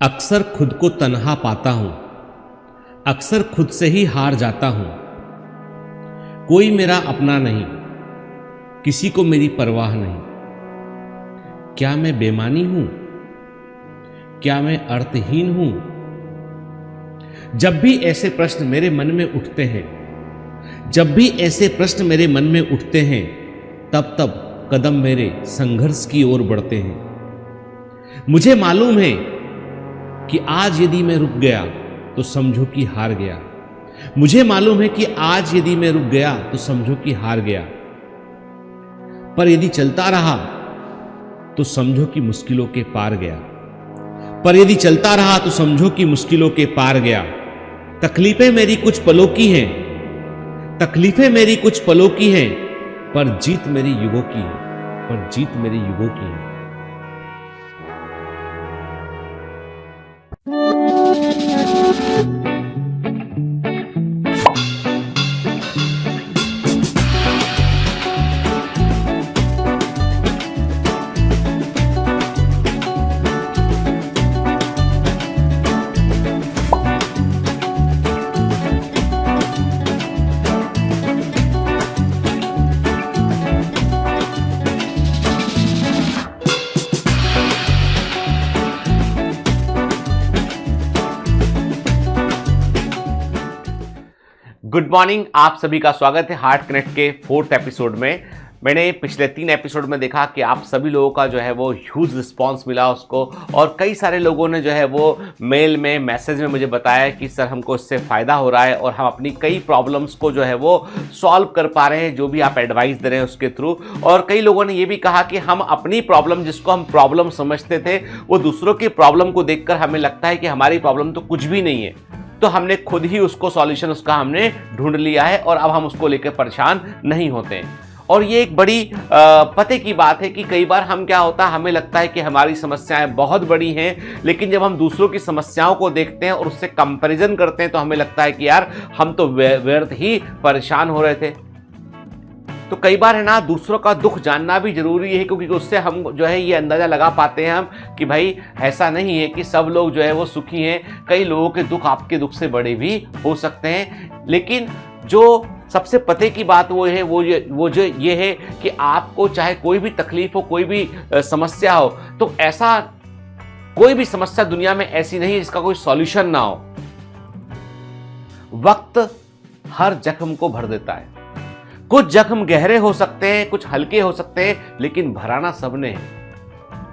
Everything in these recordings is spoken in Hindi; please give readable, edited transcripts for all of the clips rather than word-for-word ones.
अक्सर खुद को तन्हा पाता हूं, अक्सर खुद से ही हार जाता हूं। कोई मेरा अपना नहीं, किसी को मेरी परवाह नहीं। क्या मैं बेमानी हूं? क्या मैं अर्थहीन हूं? जब भी ऐसे प्रश्न मेरे मन में उठते हैं, जब भी ऐसे प्रश्न मेरे मन में उठते हैं, तब तब कदम मेरे संघर्ष की ओर बढ़ते हैं। मुझे मालूम है कि आज यदि मैं रुक गया तो समझो कि हार गया। मुझे मालूम है कि आज यदि मैं रुक गया तो समझो कि हार गया। पर यदि चलता रहा तो समझो कि मुश्किलों के पार गया। पर यदि चलता रहा तो समझो कि मुश्किलों के पार गया। तकलीफें मेरी कुछ पलों की हैं, तकलीफें मेरी कुछ पलों की हैं, पर जीत मेरी युगों की है, पर जीत मेरी युगों की है। गुड मॉर्निंग, आप सभी का स्वागत है हार्ट कनेक्ट के 4th एपिसोड में। मैंने पिछले 3 एपिसोड में देखा कि आप सभी लोगों का जो है वो ह्यूज रिस्पांस मिला उसको, और कई सारे लोगों ने जो है वो मेल में, मैसेज में मुझे बताया कि सर हमको इससे फ़ायदा हो रहा है और हम अपनी कई प्रॉब्लम्स को जो है वो सॉल्व कर पा रहे हैं, जो भी आप एडवाइस दे रहे हैं उसके थ्रू। और कई लोगों ने ये भी कहा कि हम अपनी प्रॉब्लम, जिसको हम प्रॉब्लम समझते थे, वो दूसरों की प्रॉब्लम को देखकर हमें लगता है कि हमारी प्रॉब्लम तो कुछ भी नहीं है, तो हमने खुद ही उसको सॉल्यूशन उसका हमने ढूंढ लिया है और अब हम उसको लेकर परेशान नहीं होते हैं। और ये एक बड़ी पते की बात है कि कई बार हम क्या होता है, हमें लगता है कि हमारी समस्याएं बहुत बड़ी हैं, लेकिन जब हम दूसरों की समस्याओं को देखते हैं और उससे कंपैरिजन करते हैं तो हमें लगता है कि यार हम तो व्यर्थ ही परेशान हो रहे थे। तो कई बार है ना, दूसरों का दुख जानना भी जरूरी है, क्योंकि उससे हम जो है ये अंदाजा लगा पाते हैं हम कि भाई ऐसा नहीं है कि सब लोग जो है वो सुखी हैं। कई लोगों के दुख आपके दुख से बड़े भी हो सकते हैं। लेकिन जो सबसे पते की बात वो है, वो जो ये है कि आपको चाहे कोई भी तकलीफ हो, कोई भी समस्या हो, तो ऐसा कोई भी समस्या दुनिया में ऐसी नहीं है जिसका कोई सॉल्यूशन ना हो। वक्त हर जख्म को भर देता है। कुछ जख्म गहरे हो सकते हैं, कुछ हल्के हो सकते हैं, लेकिन भराना सबने है।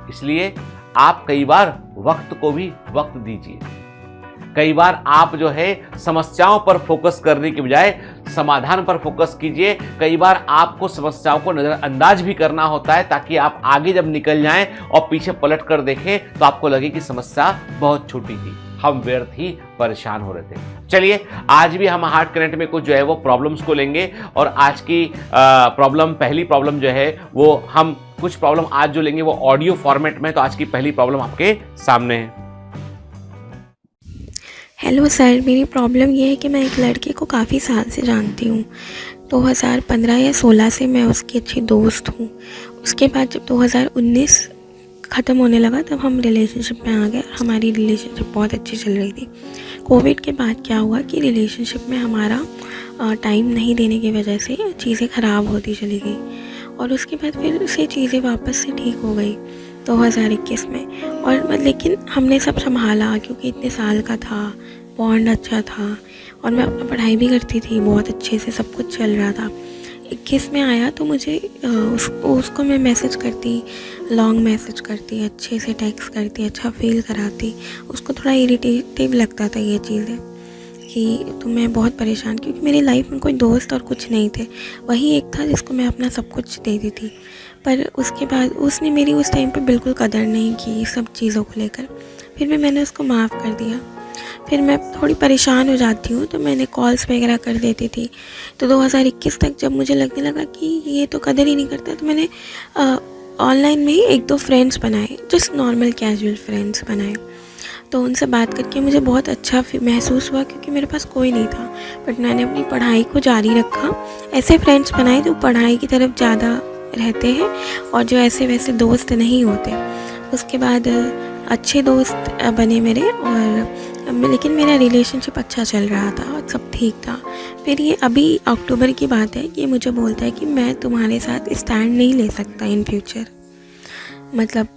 इसलिए आप कई बार वक्त को भी वक्त दीजिए। कई बार आप जो है समस्याओं पर फोकस करने के बजाय समाधान पर फोकस कीजिए। कई बार आपको समस्याओं को नजरअंदाज भी करना होता है, ताकि आप आगे जब निकल जाएं और पीछे पलट कर देखें तो आपको लगे कि समस्या बहुत छोटी थी, हम व्यर्थ ही परेशान हो रहे थे। चलिए, आज भी हम हार्ट कनेक्ट में कुछ जो है वो प्रॉब्लम्स को लेंगे, और आज की पहली प्रॉब्लम जो है वो हम कुछ प्रॉब्लम आज जो लेंगे वो ऑडियो फॉर्मेट में। तो आज की पहली प्रॉब्लम आपके सामने है। हेलो सर, मेरी प्रॉब्लम ये है कि मैं एक लड़के को काफ़ी साल से जानती हूँ। 2015 या 16 से मैं उसकी अच्छी दोस्त हूँ। उसके बाद जब 2019 ख़त्म होने लगा तब हम रिलेशनशिप में आ गए। हमारी रिलेशनशिप बहुत अच्छी चल रही थी। कोविड के बाद क्या हुआ कि रिलेशनशिप में हमारा टाइम नहीं देने की वजह से चीज़ें ख़राब होती चली गई, और उसके बाद फिर से चीज़ें वापस से ठीक हो गई 2021 में। और लेकिन हमने सब संभाला, क्योंकि इतने साल का था, बॉन्ड अच्छा था, और मैं अपना पढ़ाई भी करती थी बहुत अच्छे से, सब कुछ चल रहा था। 21 में आया तो मुझे उसको मैं मैसेज करती, लॉन्ग मैसेज करती, अच्छे से टेक्स्ट करती, अच्छा फील कराती। उसको थोड़ा इरिटेटिव लगता था ये चीज़ें कि तो मैं बहुत परेशान, क्योंकि मेरी लाइफ में कोई दोस्त और कुछ नहीं थे। वही एक था जिसको मैं अपना सब कुछ देती थी। पर उसके बाद उसने मेरी उस टाइम पे बिल्कुल कदर नहीं की सब चीज़ों को लेकर। फिर भी मैंने उसको माफ़ कर दिया। फिर मैं थोड़ी परेशान हो जाती हूँ तो मैंने कॉल्स वगैरह कर देती थी। तो 2021 तक जब मुझे लगने लगा कि ये तो कदर ही नहीं करता, तो मैंने ऑनलाइन में ही 1-2 फ्रेंड्स बनाए, जस्ट नॉर्मल कैजुअल फ्रेंड्स बनाए। तो उनसे बात करके मुझे बहुत अच्छा महसूस हुआ, क्योंकि मेरे पास कोई नहीं था। बट मैंने अपनी पढ़ाई को जारी रखा। ऐसे फ्रेंड्स बनाए जो पढ़ाई की तरफ ज़्यादा रहते हैं और जो ऐसे वैसे दोस्त नहीं होते। उसके बाद अच्छे दोस्त बने मेरे, और लेकिन मेरा रिलेशनशिप अच्छा चल रहा था और सब ठीक था। फिर ये अभी अक्टूबर की बात है कि मुझे बोलता है कि मैं तुम्हारे साथ स्टैंड नहीं ले सकता इन फ्यूचर, मतलब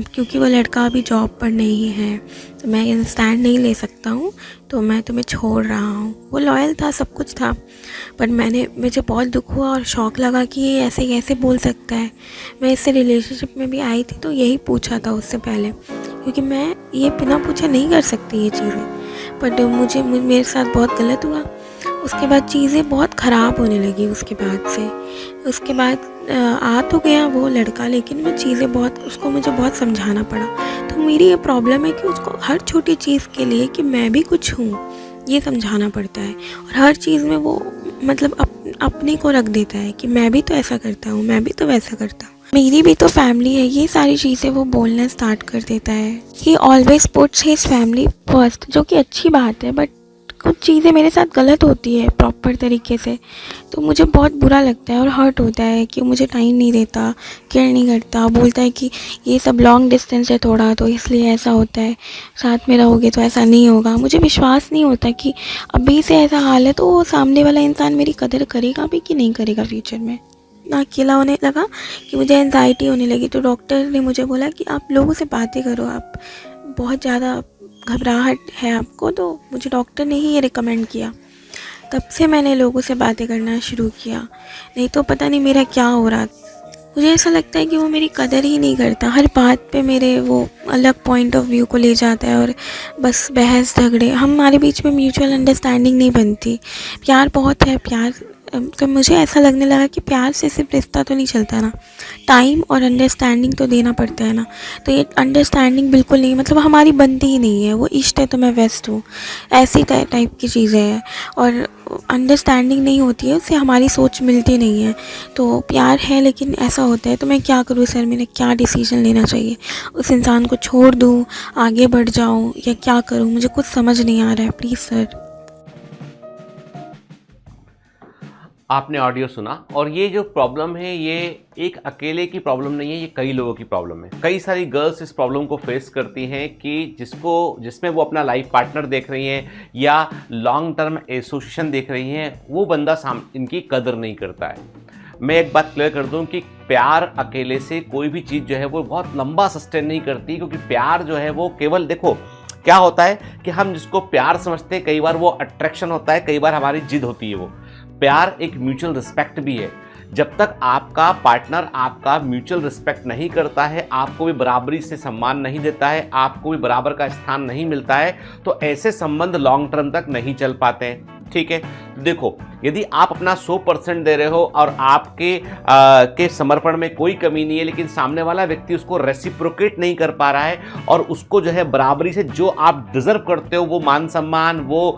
क्योंकि वो लड़का अभी जॉब पर नहीं है तो मैं स्टैंड नहीं ले सकता हूँ, तो मैं तुम्हें छोड़ रहा हूँ। वो लॉयल था, सब कुछ था, पर मुझे बहुत दुख हुआ और शौक लगा कि ये ऐसे कैसे बोल सकता है। मैं इससे रिलेशनशिप में भी आई थी तो यही पूछा था उससे पहले, क्योंकि मैं ये बिना पूछे नहीं कर सकती ये चीज़ें, बट मेरे साथ बहुत गलत हुआ। उसके बाद चीज़ें बहुत ख़राब होने लगी उसके बाद आ तो गया वो लड़का, लेकिन मैं चीज़ें मुझे बहुत समझाना पड़ा। तो मेरी ये प्रॉब्लम है कि उसको हर छोटी चीज़ के लिए कि मैं भी कुछ हूँ ये समझाना पड़ता है, और हर चीज़ में वो मतलब अपने को रख देता है कि मैं भी तो ऐसा करता हूँ, मैं भी तो वैसा करता हूँ, मेरी भी तो फैमिली है। ये सारी चीज़ें वो बोलना स्टार्ट कर देता है। ही always puts his family first, जो कि अच्छी बात है, बट कुछ चीज़ें मेरे साथ गलत होती है प्रॉपर तरीके से, तो मुझे बहुत बुरा लगता है और हर्ट होता है कि मुझे टाइम नहीं देता, केयर नहीं करता। बोलता है कि ये सब लॉन्ग डिस्टेंस है थोड़ा, तो इसलिए ऐसा होता है, साथ में रहोगे तो ऐसा नहीं होगा। मुझे विश्वास नहीं होता कि अभी से ऐसा हाल है तो वो सामने वाला इंसान मेरी कदर करेगा भी कि नहीं करेगा फ्यूचर में। ना अकेला होने लगा कि मुझे एंजाइटी होने लगी, तो डॉक्टर ने मुझे बोला कि आप लोगों से बातें करो, आप बहुत ज़्यादा घबराहट है आपको, तो मुझे डॉक्टर ने ही ये रिकमेंड किया। तब से मैंने लोगों से बातें करना शुरू किया, नहीं तो पता नहीं मेरा क्या हो रहा। मुझे ऐसा लगता है कि वो मेरी कदर ही नहीं करता, हर बात पे मेरे वो अलग पॉइंट ऑफ व्यू को ले जाता है और बस बहस झगड़े, हमारे बीच में म्यूचुअल अंडरस्टैंडिंग नहीं बनती। प्यार बहुत है, तो मुझे ऐसा लगने लगा कि प्यार से सिर्फ रिश्ता तो नहीं चलता ना, टाइम और अंडरस्टैंडिंग तो देना पड़ता है ना। तो ये अंडरस्टैंडिंग बिल्कुल नहीं, मतलब हमारी बनती ही नहीं है। वो ईस्ट है तो मैं वेस्ट हूँ, ऐसी टाइप की चीज़ें हैं, और अंडरस्टैंडिंग नहीं होती है, उससे हमारी सोच मिलती नहीं है। तो प्यार है लेकिन ऐसा होता है, तो मैं क्या करूँ सर, मैंने क्या डिसीजन लेना चाहिए? उस इंसान को छोड़ दूँ, आगे बढ़ जाऊँ, या क्या करूँ? मुझे कुछ समझ नहीं आ रहा है, प्लीज़ सर। आपने ऑडियो सुना, और ये जो प्रॉब्लम है ये एक अकेले की प्रॉब्लम नहीं है, ये कई लोगों की प्रॉब्लम है। कई सारी गर्ल्स इस प्रॉब्लम को फेस करती हैं कि जिसमें वो अपना लाइफ पार्टनर देख रही हैं या लॉन्ग टर्म एसोसिएशन देख रही हैं, वो बंदा इनकी कदर नहीं करता है। मैं एक बात क्लियर कर दूं कि प्यार अकेले से कोई भी चीज़ जो है वो बहुत लंबा सस्टेन नहीं करती, क्योंकि प्यार जो है वो केवल, देखो क्या होता है कि हम जिसको प्यार समझते हैं कई बार वो अट्रैक्शन होता है, कई बार हमारी जिद होती है। वो प्यार एक म्यूचुअल रिस्पेक्ट भी है। जब तक आपका पार्टनर आपका म्यूचुअल रिस्पेक्ट नहीं करता है, आपको भी बराबरी से सम्मान नहीं देता है, आपको भी बराबर का स्थान नहीं मिलता है, तो ऐसे संबंध लॉन्ग टर्म तक नहीं चल पाते हैं। ठीक है, देखो यदि आप अपना 100% दे रहे हो और आपके के समर्पण में कोई कमी नहीं है, लेकिन सामने वाला व्यक्ति उसको रेसिप्रोकेट नहीं कर पा रहा है और उसको जो है बराबरी से जो आप डिजर्व करते हो, वो मान सम्मान, वो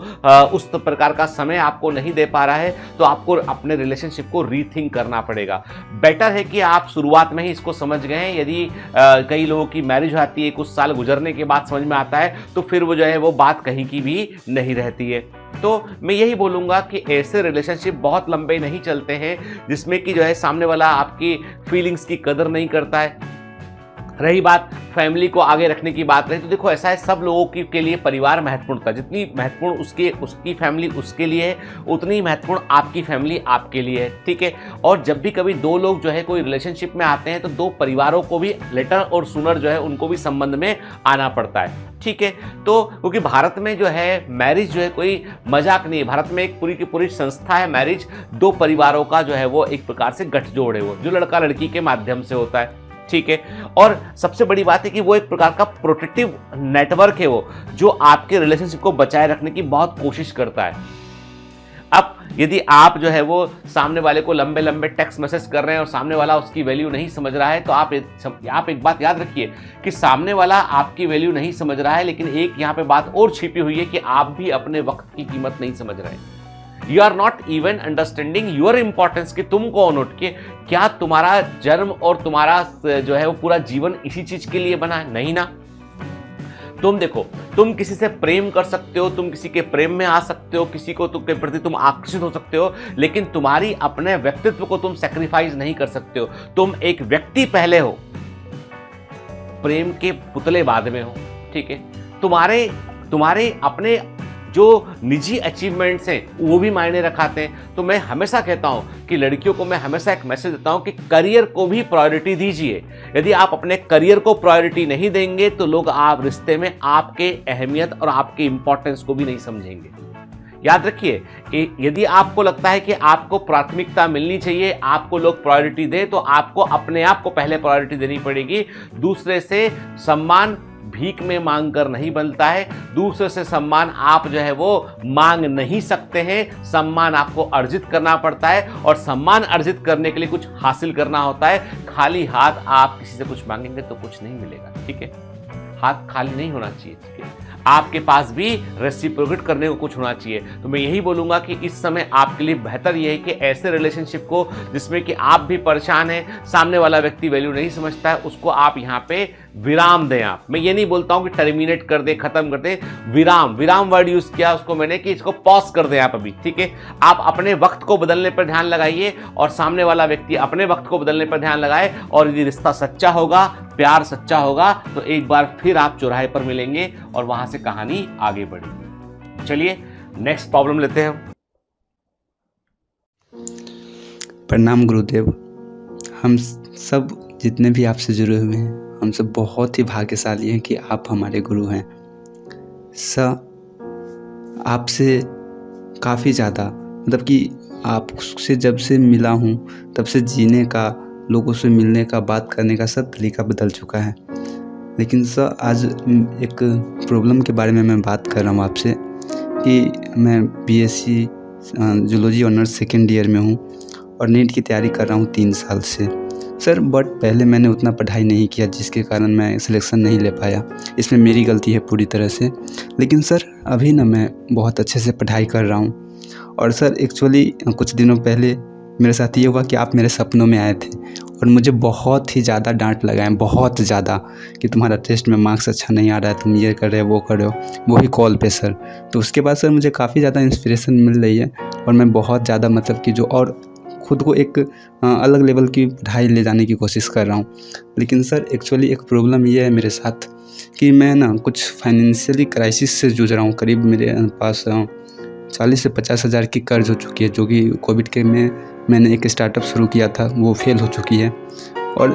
उस प्रकार का समय आपको नहीं दे पा रहा है, तो आपको अपने रिलेशनशिप को रीथिंक करना पड़ेगा। बेटर है कि आप शुरुआत में ही इसको समझ गए। यदि कई लोगों की मैरिज होती है, कुछ साल गुजरने के बाद समझ में आता है, तो फिर वो जो है वो बात कहीं की भी नहीं रहती है। तो मैं यही बोलूँगा कि ऐसे रिलेशनशिप बहुत लंबे नहीं चलते हैं जिसमें कि जो है सामने वाला आपकी फीलिंग्स की कदर नहीं करता है। रही बात फैमिली को आगे रखने की बात रही, तो देखो ऐसा है, सब लोगों के लिए परिवार महत्वपूर्ण था। जितनी महत्वपूर्ण उसकी फैमिली उसके लिए है, उतनी महत्वपूर्ण आपकी फैमिली आपके लिए है। ठीक है, और जब भी कभी दो लोग जो है कोई रिलेशनशिप में आते हैं तो दो परिवारों को भी लेटर और सूनर जो है उनको भी संबंध में आना पड़ता है। ठीक है, तो क्योंकि भारत में जो है मैरिज जो है कोई मजाक नहीं है, भारत में एक पूरी की पूरी संस्था है मैरिज, दो परिवारों का जो है वो एक प्रकार से गठजोड़ है, वो जो लड़का लड़की के माध्यम से होता है। ठीक है, और सबसे बड़ी बात है कि वो एक प्रकार का प्रोटेक्टिव नेटवर्क है, वो जो आपके रिलेशनशिप को बचाए रखने की बहुत कोशिश करता है। अब यदि आप जो है वो सामने वाले को लंबे लंबे टेक्स्ट मैसेज कर रहे हैं और सामने वाला उसकी वैल्यू नहीं समझ रहा है, तो आप एक बात याद रखिए कि सामने वाला आपकी वैल्यू नहीं समझ रहा है, लेकिन एक यहाँ पे बात और छिपी हुई है कि आप भी अपने वक्त की कीमत नहीं समझ रहे हैं। You are not even understanding your importance, कि तुम कौन हो, कि क्या तुम्हारा जन्म और तुम्हारा जो है वो पूरा जीवन इसी चीज के लिए बना है? नहीं ना। तुम देखो, तुम किसी से प्रेम कर सकते हो, तुम किसी के प्रेम में आ सकते हो, किसी को तुमके प्रति तुम आकर्षित हो सकते हो, लेकिन तुम्हारी अपने व्यक्तित्व को तुम सैक्रिफाइस नहीं कर सकते हो। तुम एक व्यक्ति पहले हो, प्रेम के पुतले बाद में हो। ठीक है। तुम्हारे अपने जो निजी अचीवमेंट्स हैं वो भी मायने रखाते हैं। तो मैं हमेशा कहता हूं कि लड़कियों को मैं हमेशा एक मैसेज देता हूं कि करियर को भी प्रायोरिटी दीजिए। यदि आप अपने करियर को प्रायोरिटी नहीं देंगे तो लोग आप रिश्ते में आपके अहमियत और आपके इंपॉर्टेंस को भी नहीं समझेंगे। याद रखिए कि यदि आपको लगता है कि आपको प्राथमिकता मिलनी चाहिए, आपको लोग प्रायोरिटी दें, तो आपको अपने आप को पहले प्रायोरिटी देनी पड़ेगी। दूसरे से सम्मान भीख में मांग कर नहीं बनता है। दूसरे से सम्मान आप जो है वो मांग नहीं सकते हैं। सम्मान आपको अर्जित करना पड़ता है और सम्मान अर्जित करने के लिए कुछ हासिल करना होता है। खाली हाथ आप किसी से कुछ मांगेंगे तो कुछ नहीं मिलेगा, ठीक है। हाथ खाली नहीं होना चाहिए, ठीक है। आपके पास भी रेसिप्रोकेट करने को कुछ होना चाहिए। तो मैं यही बोलूंगा कि इस समय आपके लिए बेहतर यह है कि ऐसे रिलेशनशिप को जिसमें कि आप भी परेशान हैं, सामने वाला व्यक्ति वैल्यू नहीं समझता है, उसको आप यहाँ पे विराम दें। आप, मैं ये नहीं बोलता हूं कि टर्मिनेट कर दे, खत्म कर दे, विराम वर्ड यूज किया उसको मैंने कि इसको पॉज कर दें आप अभी, ठीक है। आप अपने वक्त को बदलने पर ध्यान लगाइए और सामने वाला व्यक्ति अपने वक्त को बदलने पर ध्यान लगाए। और यदि रिश्ता सच्चा होगा, प्यार सच्चा होगा, तो एक बार फिर आप चौराहे पर मिलेंगे और वहां से कहानी आगे बढ़ेगी। चलिए नेक्स्ट प्रॉब्लम लेते हैं। प्रणाम गुरुदेव। हम सब जितने भी आपसे जुड़े हुए हैं, हम सब बहुत ही भाग्यशाली हैं कि आप हमारे गुरु हैं। आपसे काफ़ी ज़्यादा मतलब कि आपसे जब से मिला हूँ तब से जीने का, लोगों से मिलने का, बात करने का सब तरीका बदल चुका है। लेकिन सर आज एक प्रॉब्लम के बारे में मैं बात कर रहा हूँ आपसे कि मैं BSc zoology honours second year में हूँ और नीट की तैयारी कर रहा हूँ 3 साल से सर। बट पहले मैंने उतना पढ़ाई नहीं किया जिसके कारण मैं सिलेक्शन नहीं ले पाया। इसमें मेरी गलती है पूरी तरह से। लेकिन सर अभी ना मैं बहुत अच्छे से पढ़ाई कर रहा हूँ। और सर एक्चुअली कुछ दिनों पहले मेरे साथ ये हुआ कि आप मेरे सपनों में आए थे और मुझे बहुत ही ज़्यादा डांट लगाए, बहुत ज़्यादा, कि तुम्हारा टेस्ट में मार्क्स अच्छा नहीं आ रहा है, तुम ये कर रहे हो, वो कर रहे हो, वो ही कॉल पे सर। तो उसके बाद सर मुझे काफ़ी ज़्यादा इंस्पिरेशन मिल रही है और मैं बहुत ज़्यादा मतलब कि जो और खुद को एक अलग लेवल की पढ़ाई ले जाने की कोशिश कर रहा हूँ। लेकिन सर एक्चुअली एक प्रॉब्लम ये है मेरे साथ कि मैं ना कुछ फाइनेंशियली क्राइसिस से जूझ रहा हूँ। करीब मेरे पास 40 से 50 हज़ार की कर्ज हो चुकी है, जो कि कोविड के में मैंने एक स्टार्टअप शुरू किया था, वो फेल हो चुकी है। और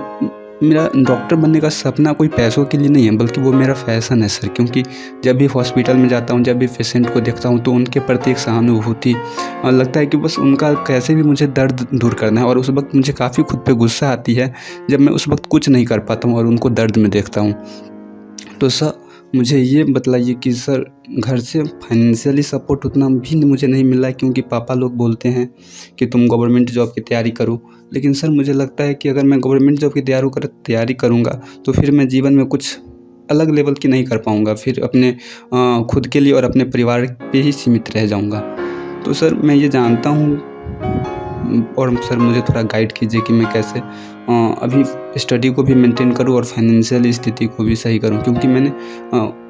मेरा डॉक्टर बनने का सपना कोई पैसों के लिए नहीं है, बल्कि वो मेरा फैशन है सर। क्योंकि जब भी हॉस्पिटल में जाता हूँ, जब भी पेशेंट को देखता हूँ, तो उनके प्रति एक सहानुभूति और लगता है कि बस उनका कैसे भी मुझे दर्द दूर करना है। और उस वक्त मुझे काफ़ी खुद पे गुस्सा आती है जब मैं उस वक्त कुछ नहीं कर पाता हूँ और उनको दर्द में देखता हूँ। तो सर मुझे ये बतलाइए कि सर घर से फाइनेंशियली सपोर्ट उतना भी मुझे नहीं मिल रहा है, क्योंकि पापा लोग बोलते हैं कि तुम गवर्नमेंट जॉब की तैयारी करो। लेकिन सर मुझे लगता है कि अगर मैं गवर्नमेंट जॉब की तैयारी करूँगा तो फिर मैं जीवन में कुछ अलग लेवल की नहीं कर पाऊँगा, फिर अपने खुद के लिए और अपने परिवार पे ही सीमित रह जाऊँगा। तो सर मैं ये जानता हूँ और सर मुझे थोड़ा गाइड कीजिए कि मैं कैसे अभी स्टडी को भी मेंटेन करूं और फाइनेंशियल स्थिति को भी सही करूं। क्योंकि मैंने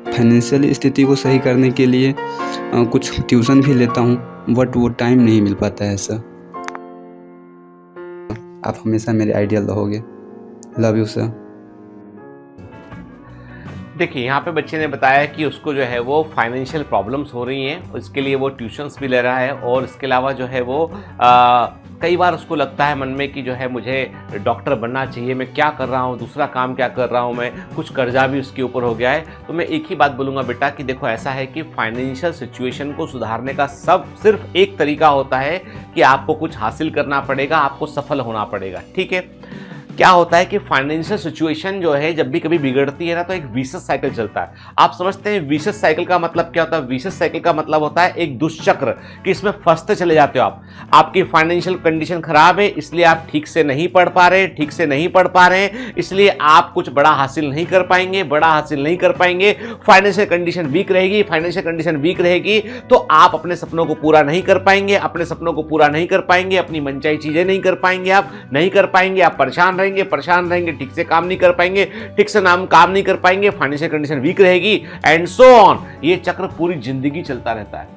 फाइनेंशियल स्थिति को सही करने के लिए कुछ ट्यूशन भी लेता हूं, बट वो टाइम नहीं मिल पाता है सर। आप हमेशा मेरे आइडियल रहोगे। Love you sir. देखिए यहाँ पे बच्चे ने बताया कि उसको जो है वो फाइनेंशियल प्रॉब्लम्स हो रही हैं, इसके लिए वो ट्यूशन्स भी ले रहा है। और इसके अलावा जो है वो कई बार उसको लगता है मन में कि जो है मुझे डॉक्टर बनना चाहिए, मैं क्या कर रहा हूँ, दूसरा काम क्या कर रहा हूँ मैं, कुछ कर्जा भी उसके ऊपर हो गया है। तो मैं एक ही बात बोलूँगा बेटा कि देखो ऐसा है कि फाइनेंशियल सिचुएशन को सुधारने का सिर्फ एक तरीका होता है कि आपको कुछ हासिल करना पड़ेगा, आपको सफल होना पड़ेगा, ठीक है। क्या होता है कि फाइनेंशियल सिचुएशन जो है जब भी कभी बिगड़ती है ना, तो एक विशेष साइकिल चलता है। आप समझते हैं विशेष साइकिल का मतलब क्या होता है? विशेष साइकिल का मतलब होता है एक दुष्चक्र, कि इसमें फंसते चले जाते हो आप। आपकी फाइनेंशियल कंडीशन खराब है, इसलिए आप ठीक से नहीं पढ़ पा रहे, इसलिए आप कुछ बड़ा हासिल नहीं कर पाएंगे। फाइनेंशियल कंडीशन वीक रहेगी तो आप अपने सपनों को पूरा नहीं कर पाएंगे, अपनी मनचाही चीजें नहीं कर पाएंगे, आप परेशान रहेंगे, ठीक से काम नहीं कर पाएंगे, फाइनेंशियल कंडीशन वीक रहेगी, एंड सो ऑन। ये चक्र पूरी जिंदगी चलता रहता है।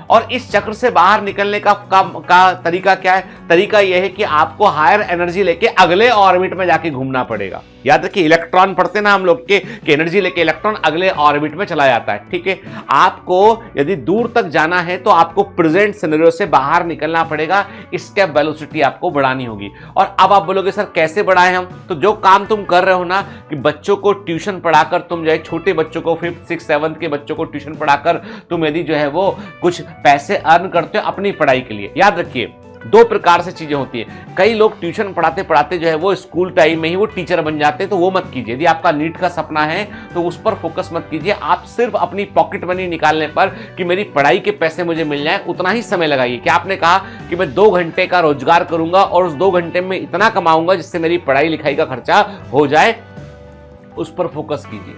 और इस चक्र से बाहर निकलने का तरीका क्या है? तरीका यह है कि आपको हायर एनर्जी लेके अगले ऑर्बिट में जाके घूमना पड़ेगा। याद रखिए, इलेक्ट्रॉन पढ़ते ना हम लोग के एनर्जी लेके इलेक्ट्रॉन अगले ऑर्बिट में चला जाता है। ठीक है, आपको यदि दूर तक जाना है तो आपको प्रेजेंट सिनेरियो से बाहर निकलना पड़ेगा, एस्केप वेलोसिटी आपको बढ़ानी होगी। और अब आप बोलोगे सर कैसे बढ़ाएं हम? तो जो काम तुम कर रहे हो ना कि बच्चों को ट्यूशन पढ़ाकर, तुम जो है छोटे बच्चों को 5th 6th 7th के बच्चों को ट्यूशन पढ़ाकर तुम यदि जो है वो कुछ पैसे अर्न करते हो अपनी पढ़ाई के लिए, याद रखिए दो प्रकार से चीजें होती है। कई लोग ट्यूशन पढ़ाते पढ़ाते जो है वो स्कूल टाइम में ही वो टीचर बन जाते हैं, तो वो मत कीजिए। यदि आपका नीट का सपना है तो उस पर फोकस मत कीजिए। आप सिर्फ अपनी पॉकेट मनी निकालने पर कि मेरी पढ़ाई के पैसे मुझे मिल जाए उतना ही समय लगाइए। कि आपने कहा कि मैं 2 घंटे का रोजगार करूंगा और उस 2 घंटे में इतना कमाऊंगा जिससे मेरी पढ़ाई लिखाई का खर्चा हो जाए, उस पर फोकस कीजिए।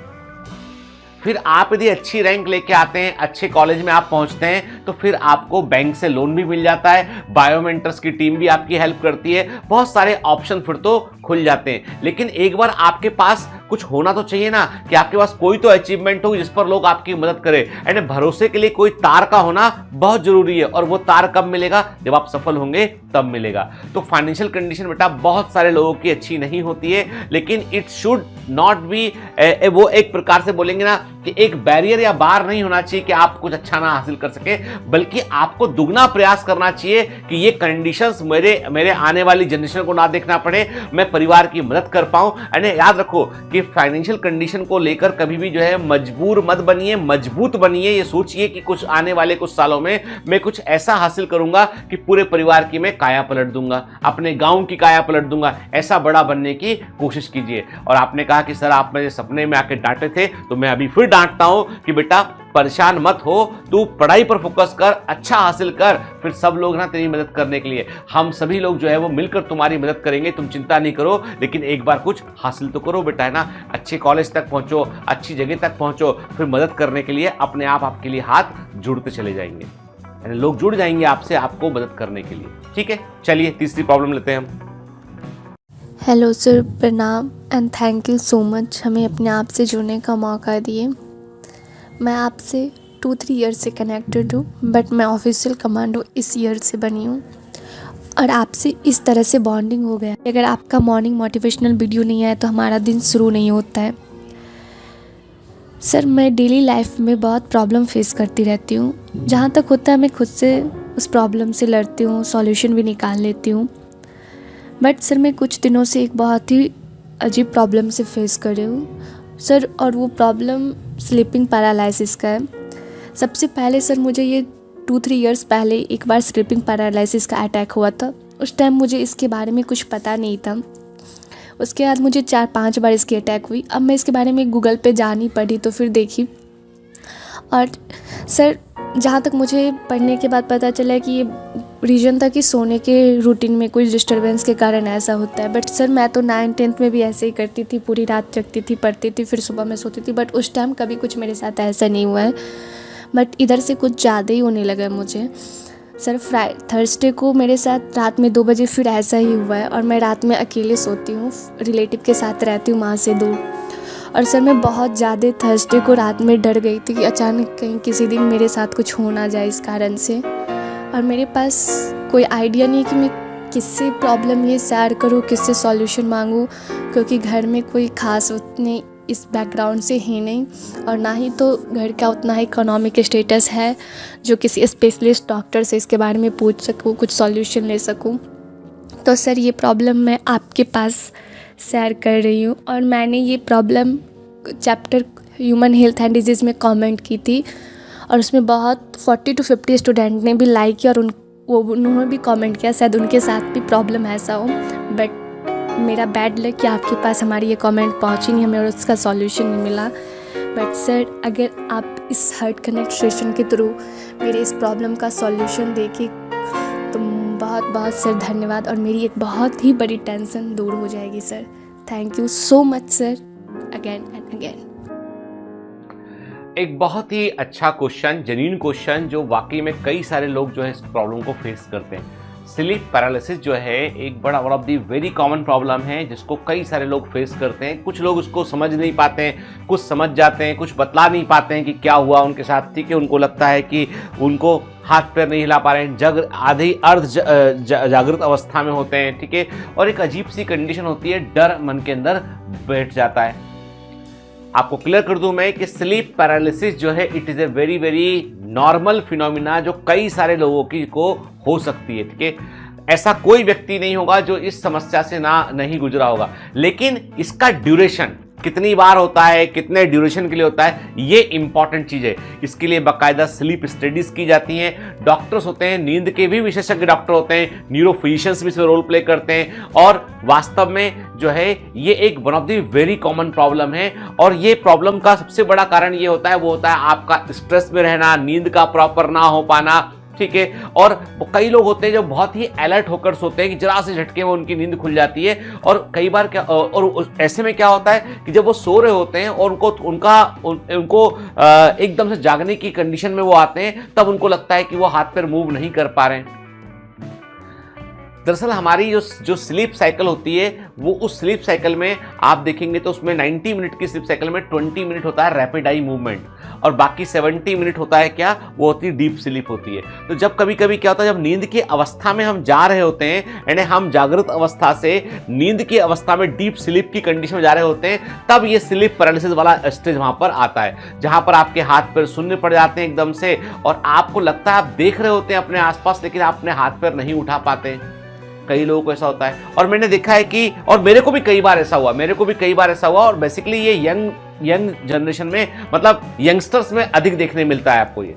फिर आप यदि अच्छी रैंक लेके आते हैं, अच्छे कॉलेज में आप पहुंचते हैं, तो फिर आपको बैंक से लोन भी मिल जाता है, बायोमेंटर्स की टीम भी आपकी हेल्प करती है, बहुत सारे ऑप्शन फिर तो खुल जाते हैं। लेकिन एक बार आपके पास कुछ होना तो चाहिए ना, कि आपके पास कोई तो अचीवमेंट हो जिस पर लोग आपकी मदद करें। एंड भरोसे के लिए कोई तार का होना बहुत जरूरी है, और वो तार कब मिलेगा? जब आप सफल होंगे तब मिलेगा। तो फाइनेंशियल कंडीशन बेटा बहुत सारे लोगों की अच्छी नहीं होती है, लेकिन इट शुड नॉट बी वो एक प्रकार से बोलेंगे ना कि एक बैरियर या बार नहीं होना चाहिए कि आप कुछ अच्छा ना हासिल कर सके, बल्कि आपको दुगना प्रयास करना चाहिए कि ये कंडीशंस मेरे आने वाली जनरेशन को ना देखना पड़े, मैं परिवार की मदद कर पाऊं। एंड याद रखो कि फाइनेंशियल कंडीशन को लेकर कभी भी जो है मजबूर मत बनिए, मजबूत बनिए। ये सोचिए कि कुछ आने वाले कुछ सालों में मैं कुछ ऐसा हासिल करूंगा कि पूरे परिवार की मैं काया पलट दूंगा, अपने गांव की काया पलट दूंगा। ऐसा बड़ा बनने की कोशिश कीजिए। और आपने कहा कि सर आप मेरे सपने में आके डांटे थे, तो मैं अभी फिर डांटता हूं कि बेटा परेशान मत हो, तू पढ़ाई पर फोकस कर, अच्छा हासिल कर, फिर सब लोग ना तेरी मदद करने के लिए, हम सभी लोग जो है वो मिलकर तुम्हारी मदद करेंगे। तुम चिंता नहीं करो, लेकिन एक बार कुछ हासिल तो करो बेटा, है ना। अच्छे कॉलेज तक पहुंचो, अच्छी जगह तक पहुंचो, फिर मदद करने के लिए अपने आप आपके लिए हाथ जुड़ते चले जाएंगे, यानी लोग जुड़ जाएंगे आपसे आपको मदद करने के लिए। ठीक है, चलिए तीसरी प्रॉब्लम लेते हैं हम। हेलो सर, प्रणाम and thank you so much हमें अपने आप से जुड़ने का मौका दिए। मैं आपसे 2-3 ईयर से कनेक्टेड हूँ, बट मैं ऑफिशियल कमांडो इस ईयर से बनी हूँ और आपसे इस तरह से बॉन्डिंग हो गया। अगर आपका मॉर्निंग मोटिवेशनल वीडियो नहीं आया तो हमारा दिन शुरू नहीं होता है। सर मैं डेली लाइफ में बहुत प्रॉब्लम फेस करती रहती हूँ, जहाँ तक होता है मैं खुद से उस प्रॉब्लम से लड़ती हूँ, सॉल्यूशन भी निकाल लेती हूँ। बट सर मैं कुछ दिनों से एक बहुत ही अजीब प्रॉब्लम से फेस कर रही हूँ सर, और वो प्रॉब्लम स्लीपिंग पैरालिसिस का है। सबसे पहले सर मुझे ये 2-3 इयर्स पहले एक बार स्लीपिंग पैरालिसिस का अटैक हुआ था। उस टाइम मुझे इसके बारे में कुछ पता नहीं था। उसके बाद मुझे 4-5 बार इसकी अटैक हुई। अब मैं इसके बारे में गूगल पे जानी पड़ी तो फिर देखी, और सर जहाँ तक मुझे पढ़ने के बाद पता चला कि ये रीज़न था कि सोने के रूटीन में कुछ डिस्टर्बेंस के कारण ऐसा होता है। बट सर मैं तो 9th-10th में भी ऐसे ही करती थी, पूरी रात जगती थी, पढ़ती थी, फिर सुबह में सोती थी। बट उस टाइम कभी कुछ मेरे साथ ऐसा नहीं हुआ है, बट इधर से कुछ ज़्यादा ही होने लगा मुझे। सर थर्सडे को मेरे साथ रात में 2 बजे फिर ऐसा ही हुआ है, और मैं रात में अकेले सोती हूँ, रिलेटिव के साथ रहती हूँ माँ से दूर। और सर मैं बहुत ज़्यादा थर्सडे को रात में डर गई थी कि अचानक कहीं किसी दिन मेरे साथ कुछ हो ना जाए इस कारण से। और मेरे पास कोई आइडिया नहीं कि मैं किससे प्रॉब्लम ये शेयर करूँ, किससे सॉल्यूशन मांगूँ, क्योंकि घर में कोई ख़ास उतने इस बैकग्राउंड से है नहीं, और ना ही तो घर का उतना ही इकोनॉमिक स्टेटस है जो किसी स्पेशलिस्ट डॉक्टर से इसके बारे में पूछ सकूँ, कुछ सॉल्यूशन ले सकूँ। तो सर ये प्रॉब्लम मैं आपके पास शेयर कर रही हूँ, और मैंने ये problem chapter human health and disease में कमेंट की थी, और उसमें बहुत 40-50 स्टूडेंट ने भी लाइक किया, और उन्होंने भी कमेंट किया शायद उनके साथ भी प्रॉब्लम ऐसा हो। बट मेरा बैड लक कि आपके पास हमारी ये कमेंट पहुंची नहीं, हमें और उसका सॉल्यूशन नहीं मिला। बट सर अगर आप इस हार्ट कनेक्ट सेशन के थ्रू मेरे इस प्रॉब्लम का सॉल्यूशन देखें तो बहुत बहुत सर धन्यवाद, और मेरी एक बहुत ही बड़ी टेंशन दूर हो जाएगी sir. Thank you so much sir, again and again. एक बहुत ही अच्छा क्वेश्चन, जेन्युइन क्वेश्चन, जो वाकई में कई सारे लोग जो है इस प्रॉब्लम को फेस करते हैं। स्लीप पैरालिसिस जो है एक बड़ा one of the very common problem है, जिसको कई सारे लोग फेस करते हैं। कुछ लोग उसको समझ नहीं पाते हैं, कुछ समझ जाते हैं, कुछ बतला नहीं पाते हैं कि क्या हुआ उनके साथ। ठीक है, उनको लगता है कि उनको हाथ पैर नहीं हिला पा रहे हैं, जग आधे अर्ध जागृत अवस्था में होते हैं, ठीक है, और एक अजीब सी कंडीशन होती है, डर मन के अंदर बैठ जाता है। आपको क्लियर कर दूं मैं कि स्लीप पैरालिसिस जो है it is a very very normal phenomena जो कई सारे लोगों की को हो सकती है, ठीक है। ऐसा कोई व्यक्ति नहीं होगा जो इस समस्या से नहीं गुजरा होगा, लेकिन इसका ड्यूरेशन कितनी बार होता है, कितने ड्यूरेशन के लिए होता है, ये इंपॉर्टेंट चीज है। इसके लिए बाकायदा स्लीप स्टडीज की जाती हैं। डॉक्टर्स होते हैं, नींद के भी विशेषज्ञ डॉक्टर होते हैं, न्यूरो फिजिशियंस भी इसमें रोल प्ले करते हैं, और वास्तव में जो है ये एक one of the very common problem है। और ये प्रॉब्लम का सबसे बड़ा कारण ये होता है, वो होता है आपका स्ट्रेस में रहना, नींद का प्रॉपर ना हो पाना, ठीक है। और कई लोग होते हैं जो बहुत ही अलर्ट होकर सोते हैं कि जरा से झटके में उनकी नींद खुल जाती है, और कई बार क्या और ऐसे में क्या होता है कि जब वो सो रहे होते हैं और उनको एकदम से जागने की कंडीशन में वो आते हैं, तब उनको लगता है कि वो हाथ पैर मूव नहीं कर पा रहे हैं। दरअसल हमारी जो स्लीप साइकिल होती है, वो उस स्लीप साइकिल में आप देखेंगे तो उसमें 90 मिनट की स्लीप साइकिल में 20 मिनट होता है रैपिड आई मूवमेंट, और बाकी 70 मिनट होता है क्या, वो होती है डीप स्लीप होती है। तो जब कभी कभी क्या होता है, जब नींद की अवस्था में हम जा रहे होते हैं, यानी हम जागृत अवस्था से नींद की अवस्था में डीप स्लीप की कंडीशन में जा रहे होते हैं, तब ये स्लीप पैरालिसिस वाला स्टेज वहां पर आता है, जहां पर आपके हाथ पैर शून्य पड़ जाते हैं एकदम से, और आपको लगता है आप देख रहे होते हैं अपने आसपास, लेकिन आप अपने हाथ पैर नहीं उठा पाते। कई लोगों को ऐसा होता है, और मैंने देखा है कि, और मेरे को भी कई बार ऐसा हुआ, और बेसिकली ये यंग जनरेशन में, मतलब यंगस्टर्स में अधिक देखने मिलता है आपको ये।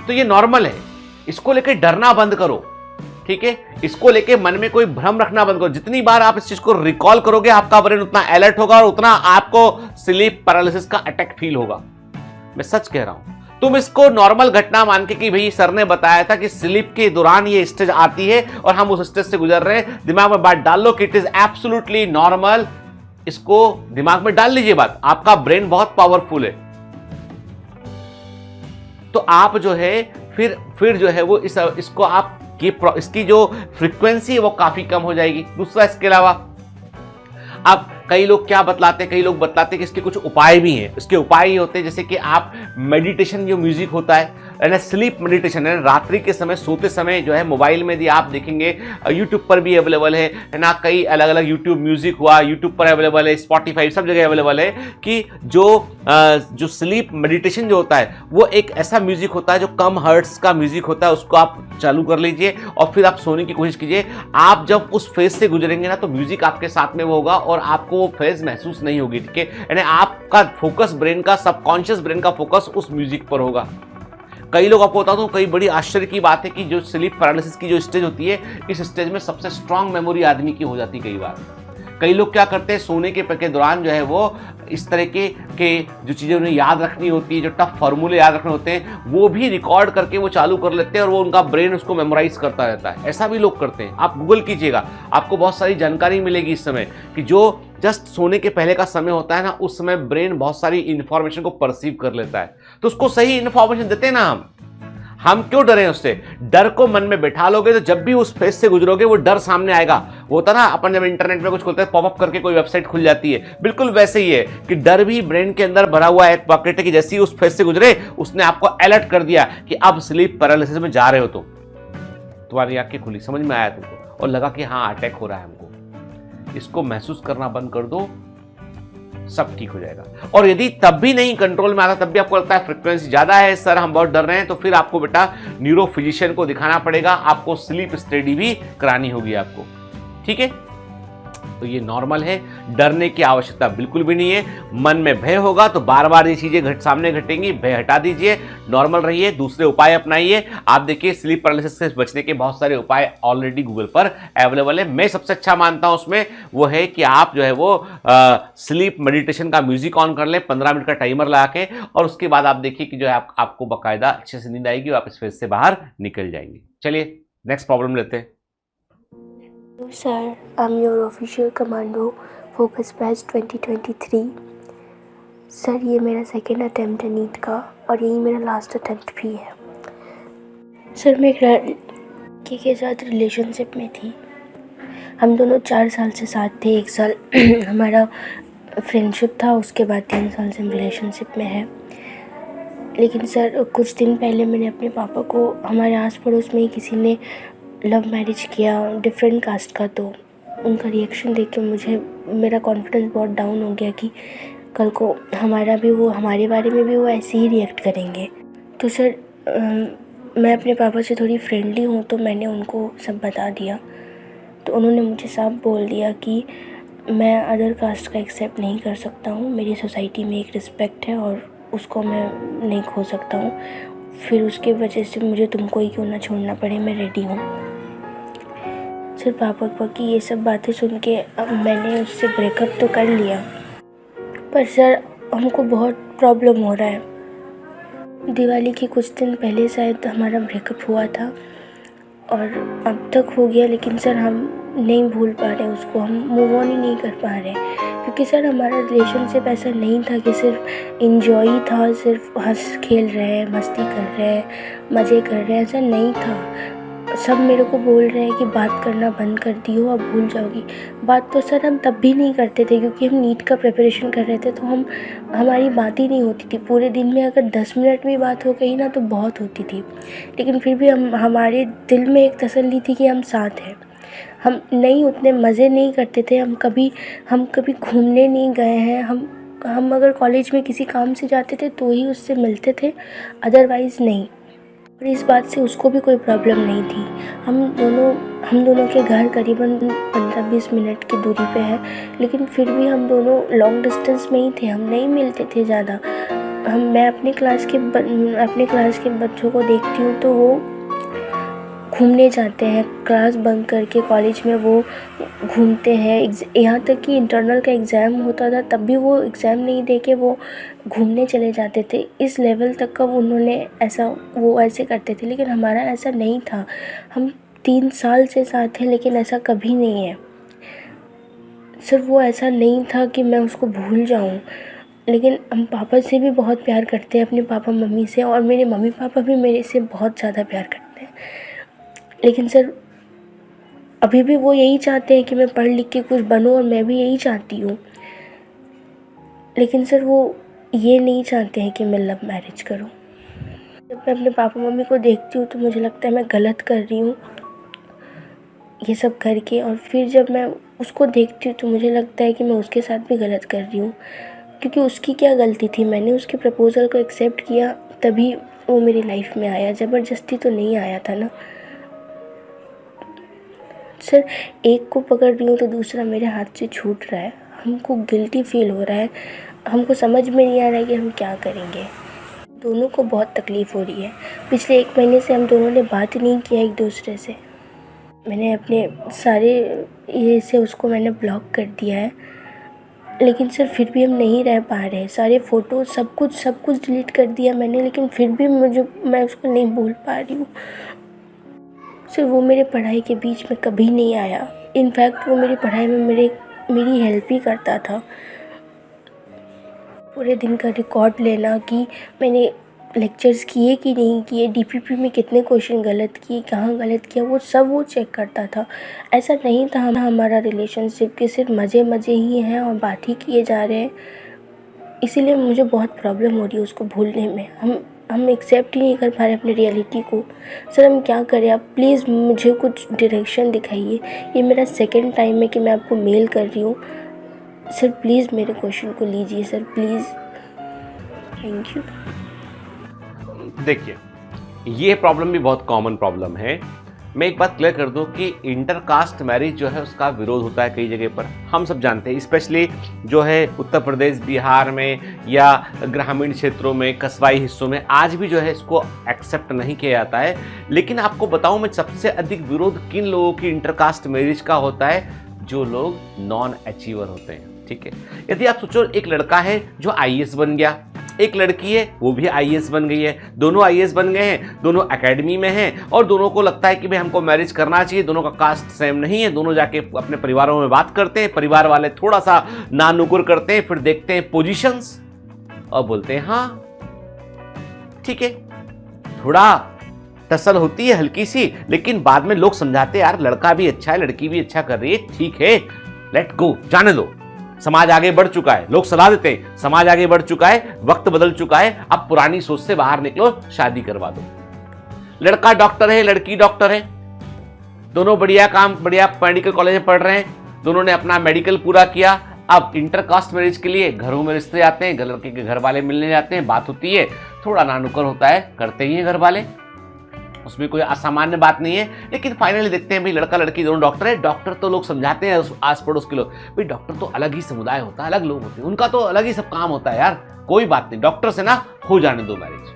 तो ये नॉर्मल है, इसको लेके डरना बंद करो, ठीक है। इसको लेके मन में कोई भ्रम रखना बंद करो। जितनी बार आप इस चीज को रिकॉल करोगे, आपका ब्रेन उतना अलर्ट होगा और उतना आपको स्लीप पैरालिसिस का अटैक फील होगा। मैं सच कह रहा हूं। तुम इसको नॉर्मल घटना मान के कि भाई सर ने बताया था कि स्लीप के दौरान ये स्टेज आती है और हम उस स्टेज से गुजर रहे हैं, दिमाग में बात डाल लो कि इट इज एब्सोल्युटली नॉर्मल। इसको दिमाग में डाल लीजिए बात, आपका ब्रेन बहुत पावरफुल है। तो आप जो है फिर जो है वो इसको आप इसकी जो फ्रीक्वेंसी है वो काफी कम हो जाएगी। दूसरा, इसके अलावा अब कई लोग क्या बतलाते हैं, कई लोग बतलाते हैं कि इसके कुछ उपाय भी हैं। इसके उपाय ये होते हैं जैसे कि आप मेडिटेशन, जो म्यूजिक होता है ना, स्लीप मेडिटेशन है, रात्रि के समय सोते समय जो है मोबाइल में भी आप देखेंगे, यूट्यूब पर भी अवेलेबल है ना, कई अलग अलग यूट्यूब म्यूजिक हुआ, यूट्यूब पर अवेलेबल है, स्पॉटिफाई सब जगह अवेलेबल है, कि जो स्लीप मेडिटेशन जो होता है वो एक ऐसा म्यूजिक होता है जो कम हर्ट्स का म्यूजिक होता है, उसको आप चालू कर लीजिए और फिर आप सोने की कोशिश कीजिए। आप जब उस फेज से गुजरेंगे ना, तो म्यूजिक आपके साथ में वो होगा और आपको वो फेज महसूस नहीं होगी, ठीक है। यानी आपका फोकस, ब्रेन का, सबकॉन्शियस ब्रेन का फोकस उस म्यूजिक पर होगा। कई लोग, आपको बताता हूं, कई बड़ी आश्चर्य की बात है कि जो स्लीप पैरालिसिस की जो स्टेज होती है, इस स्टेज में सबसे स्ट्रांग मेमोरी आदमी की हो जाती है। कई बार कई लोग क्या करते हैं, सोने के दौरान जो है वो इस तरह के जो चीज़ें उन्हें याद रखनी होती है, जो टफ फार्मूले याद रखने होते हैं, वो भी रिकॉर्ड करके वो चालू कर लेते हैं और वो उनका ब्रेन उसको मेमोराइज करता रहता है। ऐसा भी लोग करते हैं। आप गूगल कीजिएगा, आपको बहुत सारी जानकारी मिलेगी इस समय, कि जो जस्ट सोने के पहले का समय होता है ना, उस समय ब्रेन बहुत सारी इंफॉर्मेशन को परसीव कर लेता है। तो उसको सही इंफॉर्मेशन देते हैं ना हम क्यों डरें उससे? डर को मन में बैठा लोगे तो जब भी उस फेज से गुजरोगे वो डर सामने आएगा। वो होता ना, अपन जब इंटरनेट में कुछ खोलते हैं, पॉपअप करके कोई वेबसाइट खुल जाती है, बिल्कुल वैसे ही है कि डर भी ब्रेन के अंदर भरा हुआ एक पॉकेट है कि जैसे ही उस फेज से गुजरे, उसने आपको अलर्ट कर दिया कि अब स्लीप पैरालिसिस में जा रहे हो। तुम्हारी आंखें खुली, समझ में आया तुमको, और लगा कि हाँ अटैक हो रहा है हमको। इसको महसूस करना बंद कर दो, सब ठीक हो जाएगा। और यदि तब भी नहीं कंट्रोल में आता, तब भी आपको लगता है फ्रीक्वेंसी ज्यादा है, सर हम बहुत डर रहे हैं, तो फिर आपको बेटा न्यूरो फिजिशियन को दिखाना पड़ेगा, आपको स्लीप स्टडी भी करानी होगी आपको, ठीक है। तो ये नॉर्मल है, डरने की आवश्यकता बिल्कुल भी नहीं है। मन में भय होगा तो बार बार ये चीजें सामने घटेंगी, भय हटा दीजिए, नॉर्मल रहिए, दूसरे उपाय अपनाइए। आप देखिए स्लीप पैरालिसिस से बचने के बहुत सारे उपाय ऑलरेडी गूगल पर अवेलेबल है। मैं सबसे अच्छा मानता हूं उसमें वो है कि आप जो है वो स्लीप मेडिटेशन का म्यूजिक ऑन कर लें, 15 मिनट का टाइमर लगा के, और उसके बाद आप देखिए कि जो है आपको बाकायदा अच्छे से नींद आएगी और आप इस फेज से बाहर निकल जाएंगे। चलिए नेक्स्ट प्रॉब्लम लेते हैं। Sir, I'm your official commando, Focus Batch 2023. Sir ये मेरा सेकेंड अटैम्प्ट है नीट का, और यही मेरा लास्ट अटैम्प्ट भी है। सर मैं एक लड़की के साथ रिलेशनशिप में थी। हम दोनों 4 साल से साथ थे। 1 साल हमारा फ्रेंडशिप था, उसके बाद 3 साल से हम रिलेशनशिप में है। लेकिन सर कुछ दिन पहले मैंने अपने पापा को, हमारे आस पड़ोस में ही किसी ने लव मैरिज किया डिफरेंट कास्ट का, तो उनका रिएक्शन देख के मुझे, मेरा कॉन्फिडेंस बहुत डाउन हो गया कि कल को हमारे बारे में भी वो ऐसे ही रिएक्ट करेंगे। तो सर मैं अपने पापा से थोड़ी फ्रेंडली हूँ, तो मैंने उनको सब बता दिया। तो उन्होंने मुझे साफ बोल दिया कि मैं अदर कास्ट का एक्सेप्ट नहीं कर सकता हूँ, मेरी सोसाइटी में एक रिस्पेक्ट है और उसको मैं नहीं खो सकता हूँ, फिर उसके वजह से मुझे तुमको ही क्यों ना छोड़ना पड़े, मैं रेडी हूँ। सर पापा की ये सब बातें सुन के अब मैंने उससे ब्रेकअप तो कर लिया, पर सर हमको बहुत प्रॉब्लम हो रहा है। दिवाली के कुछ दिन पहले शायद हमारा ब्रेकअप हुआ था और अब तक हो गया, लेकिन सर हम नहीं भूल पा रहे उसको, हम मूव ऑन ही नहीं कर पा रहे, क्योंकि सर हमारा रिलेशनशिप ऐसा नहीं था कि सिर्फ इंजॉय ही था, सिर्फ हंस खेल रहे हैं, मस्ती कर रहे हैं, मज़े कर रहे हैं, ऐसा नहीं था। सब मेरे को बोल रहे हैं कि बात करना बंद कर दी हो, अब भूल जाओगी। बात तो सर हम तब भी नहीं करते थे, क्योंकि हम नीट का प्रिपरेशन कर रहे थे, तो हमारी बात ही नहीं होती थी। पूरे दिन में अगर 10 मिनट भी बात हो गई ना तो बहुत होती थी, लेकिन फिर भी हमारे दिल में एक तसल्ली थी कि हम साथ हैं। हम नहीं उतने मज़े नहीं करते थे, हम कभी घूमने नहीं गए हैं। हम अगर कॉलेज में किसी काम से जाते थे तो ही उससे मिलते थे, अदरवाइज़ नहीं। और इस बात से उसको भी कोई प्रॉब्लम नहीं थी। हम दोनों के घर करीबन 15-20 मिनट की दूरी पे है, लेकिन फिर भी हम दोनों लॉन्ग डिस्टेंस में ही थे, हम नहीं मिलते थे ज़्यादा। मैं अपने क्लास के बच्चों को देखती हूँ तो वो घूमने जाते हैं, क्लास बंक करके कॉलेज में वो घूमते हैं। यहाँ तक कि इंटरनल का एग्ज़ाम होता था तब भी वो एग्ज़ाम नहीं दे के वो घूमने चले जाते थे। इस लेवल तक का वो ऐसे करते थे, लेकिन हमारा ऐसा नहीं था। हम 3 साल से साथ हैं, लेकिन ऐसा कभी नहीं है सर। वो ऐसा नहीं था कि मैं उसको भूल जाऊँ, लेकिन हम पापा से भी बहुत प्यार करते हैं, अपने पापा मम्मी से, और मेरे मम्मी पापा भी मेरे से बहुत ज़्यादा प्यार करते हैं। लेकिन सर अभी भी वो यही चाहते हैं कि मैं पढ़ लिख के कुछ बनूं, और मैं भी यही चाहती हूँ, लेकिन सर वो ये नहीं चाहते हैं कि मैं लव मैरिज करूँ। जब मैं अपने पापा मम्मी को देखती हूँ तो मुझे लगता है मैं गलत कर रही हूँ ये सब करके, और फिर जब मैं उसको देखती हूँ तो मुझे लगता है कि मैं उसके साथ भी गलत कर रही हूँ, क्योंकि उसकी क्या गलती थी। मैंने उसके प्रपोज़ल को एक्सेप्ट किया, तभी वो मेरी लाइफ में आया, ज़बरदस्ती तो नहीं आया था ना सर। एक को पकड़ रही हूँ तो दूसरा मेरे हाथ से छूट रहा है, हमको गिल्टी फील हो रहा है, हमको समझ में नहीं आ रहा है कि हम क्या करेंगे। दोनों को बहुत तकलीफ़ हो रही है। पिछले 1 महीने से हम दोनों ने बात नहीं किया एक दूसरे से। मैंने अपने सारे ये से उसको मैंने ब्लॉक कर दिया है, लेकिन सर फिर भी हम नहीं रह पा रहे। सारे फ़ोटो सब कुछ डिलीट कर दिया मैंने, लेकिन फिर भी मैं उसको नहीं भूल पा रही हूँ सर। वो मेरे पढ़ाई के बीच में कभी नहीं आया, इनफैक्ट वो मेरी पढ़ाई में मेरी हेल्प ही करता था। पूरे दिन का रिकॉर्ड लेना कि मैंने लेक्चर्स किए कि नहीं किए, डीपीपी में कितने क्वेश्चन गलत किए, कहाँ गलत किया, वो चेक करता था। ऐसा नहीं था हमारा रिलेशनशिप कि सिर्फ मज़े ही हैं और बात ही किए जा रहे हैं। इसीलिए मुझे बहुत प्रॉब्लम हो रही है उसको भूलने में। हम एक्सेप्ट ही नहीं कर पा रहे अपनी रियलिटी को। सर हम क्या करें, आप प्लीज़ मुझे कुछ डायरेक्शन दिखाइए। ये मेरा 2nd टाइम है कि मैं आपको मेल कर रही हूँ सर। प्लीज़ मेरे क्वेश्चन को लीजिए सर, प्लीज़। Thank you. देखिए, ये प्रॉब्लम भी बहुत कॉमन प्रॉब्लम है। मैं एक बात क्लियर कर दूं कि इंटरकास्ट मैरिज जो है उसका विरोध होता है कई जगह पर, हम सब जानते हैं। स्पेशली जो है उत्तर प्रदेश, बिहार में या ग्रामीण क्षेत्रों में, कस्बाई हिस्सों में आज भी जो है इसको एक्सेप्ट नहीं किया जाता है। लेकिन आपको बताऊं मैं, सबसे अधिक विरोध किन लोगों की इंटरकास्ट मैरिज का होता है? जो लोग नॉन अचीवर होते हैं। ठीक है, यदि आप सोचो एक लड़का है जो आईएएस बन गया, एक लड़की है वो भी आईएएस बन गई है, दोनों आईएएस बन गए हैं, दोनों एकेडमी में हैं और दोनों को लगता है कि भाई हमको मैरिज करना चाहिए। दोनों का कास्ट सेम नहीं है, दोनों जाके अपने परिवारों में बात करते हैं, परिवार वाले थोड़ा सा नानुकुर करते हैं, फिर देखते हैं पोजीशंस और बोलते हैं हाँ ठीक है। थोड़ा तसल होती है हल्की सी, लेकिन बाद में लोग समझाते हैं यार लड़का भी अच्छा है, लड़की भी अच्छा कर रही है, ठीक है, लेट गो, जाने दो। समाज आगे बढ़ चुका है, लोग सलाह देते हैं, समाज आगे बढ़ चुका है, वक्त बदल चुका है, अब पुरानी सोच से बाहर निकलो, शादी करवा दो। लड़का डॉक्टर है, लड़की डॉक्टर है, दोनों बढ़िया मेडिकल कॉलेज में पढ़ रहे हैं, दोनों ने अपना मेडिकल पूरा किया। अब इंटरकास्ट मैरिज के लिए घरों में रिश्ते आते हैं, लड़के के घर वाले मिलने जाते हैं, बात होती है, थोड़ा नानुकर होता है, करते ही हैं घर वाले, उसमें कोई असामान्य बात नहीं है। लेकिन फाइनली देखते हैं भाई लड़का लड़की दोनों डॉक्टर है। डॉक्टर तो लोग समझाते हैं आस पड़ोस के लोग, भाई डॉक्टर तो अलग ही समुदाय होता है, अलग लोग होते हैं, उनका तो अलग ही सब काम होता है यार, कोई बात नहीं, डॉक्टर से ना हो जाने दो मैरिज,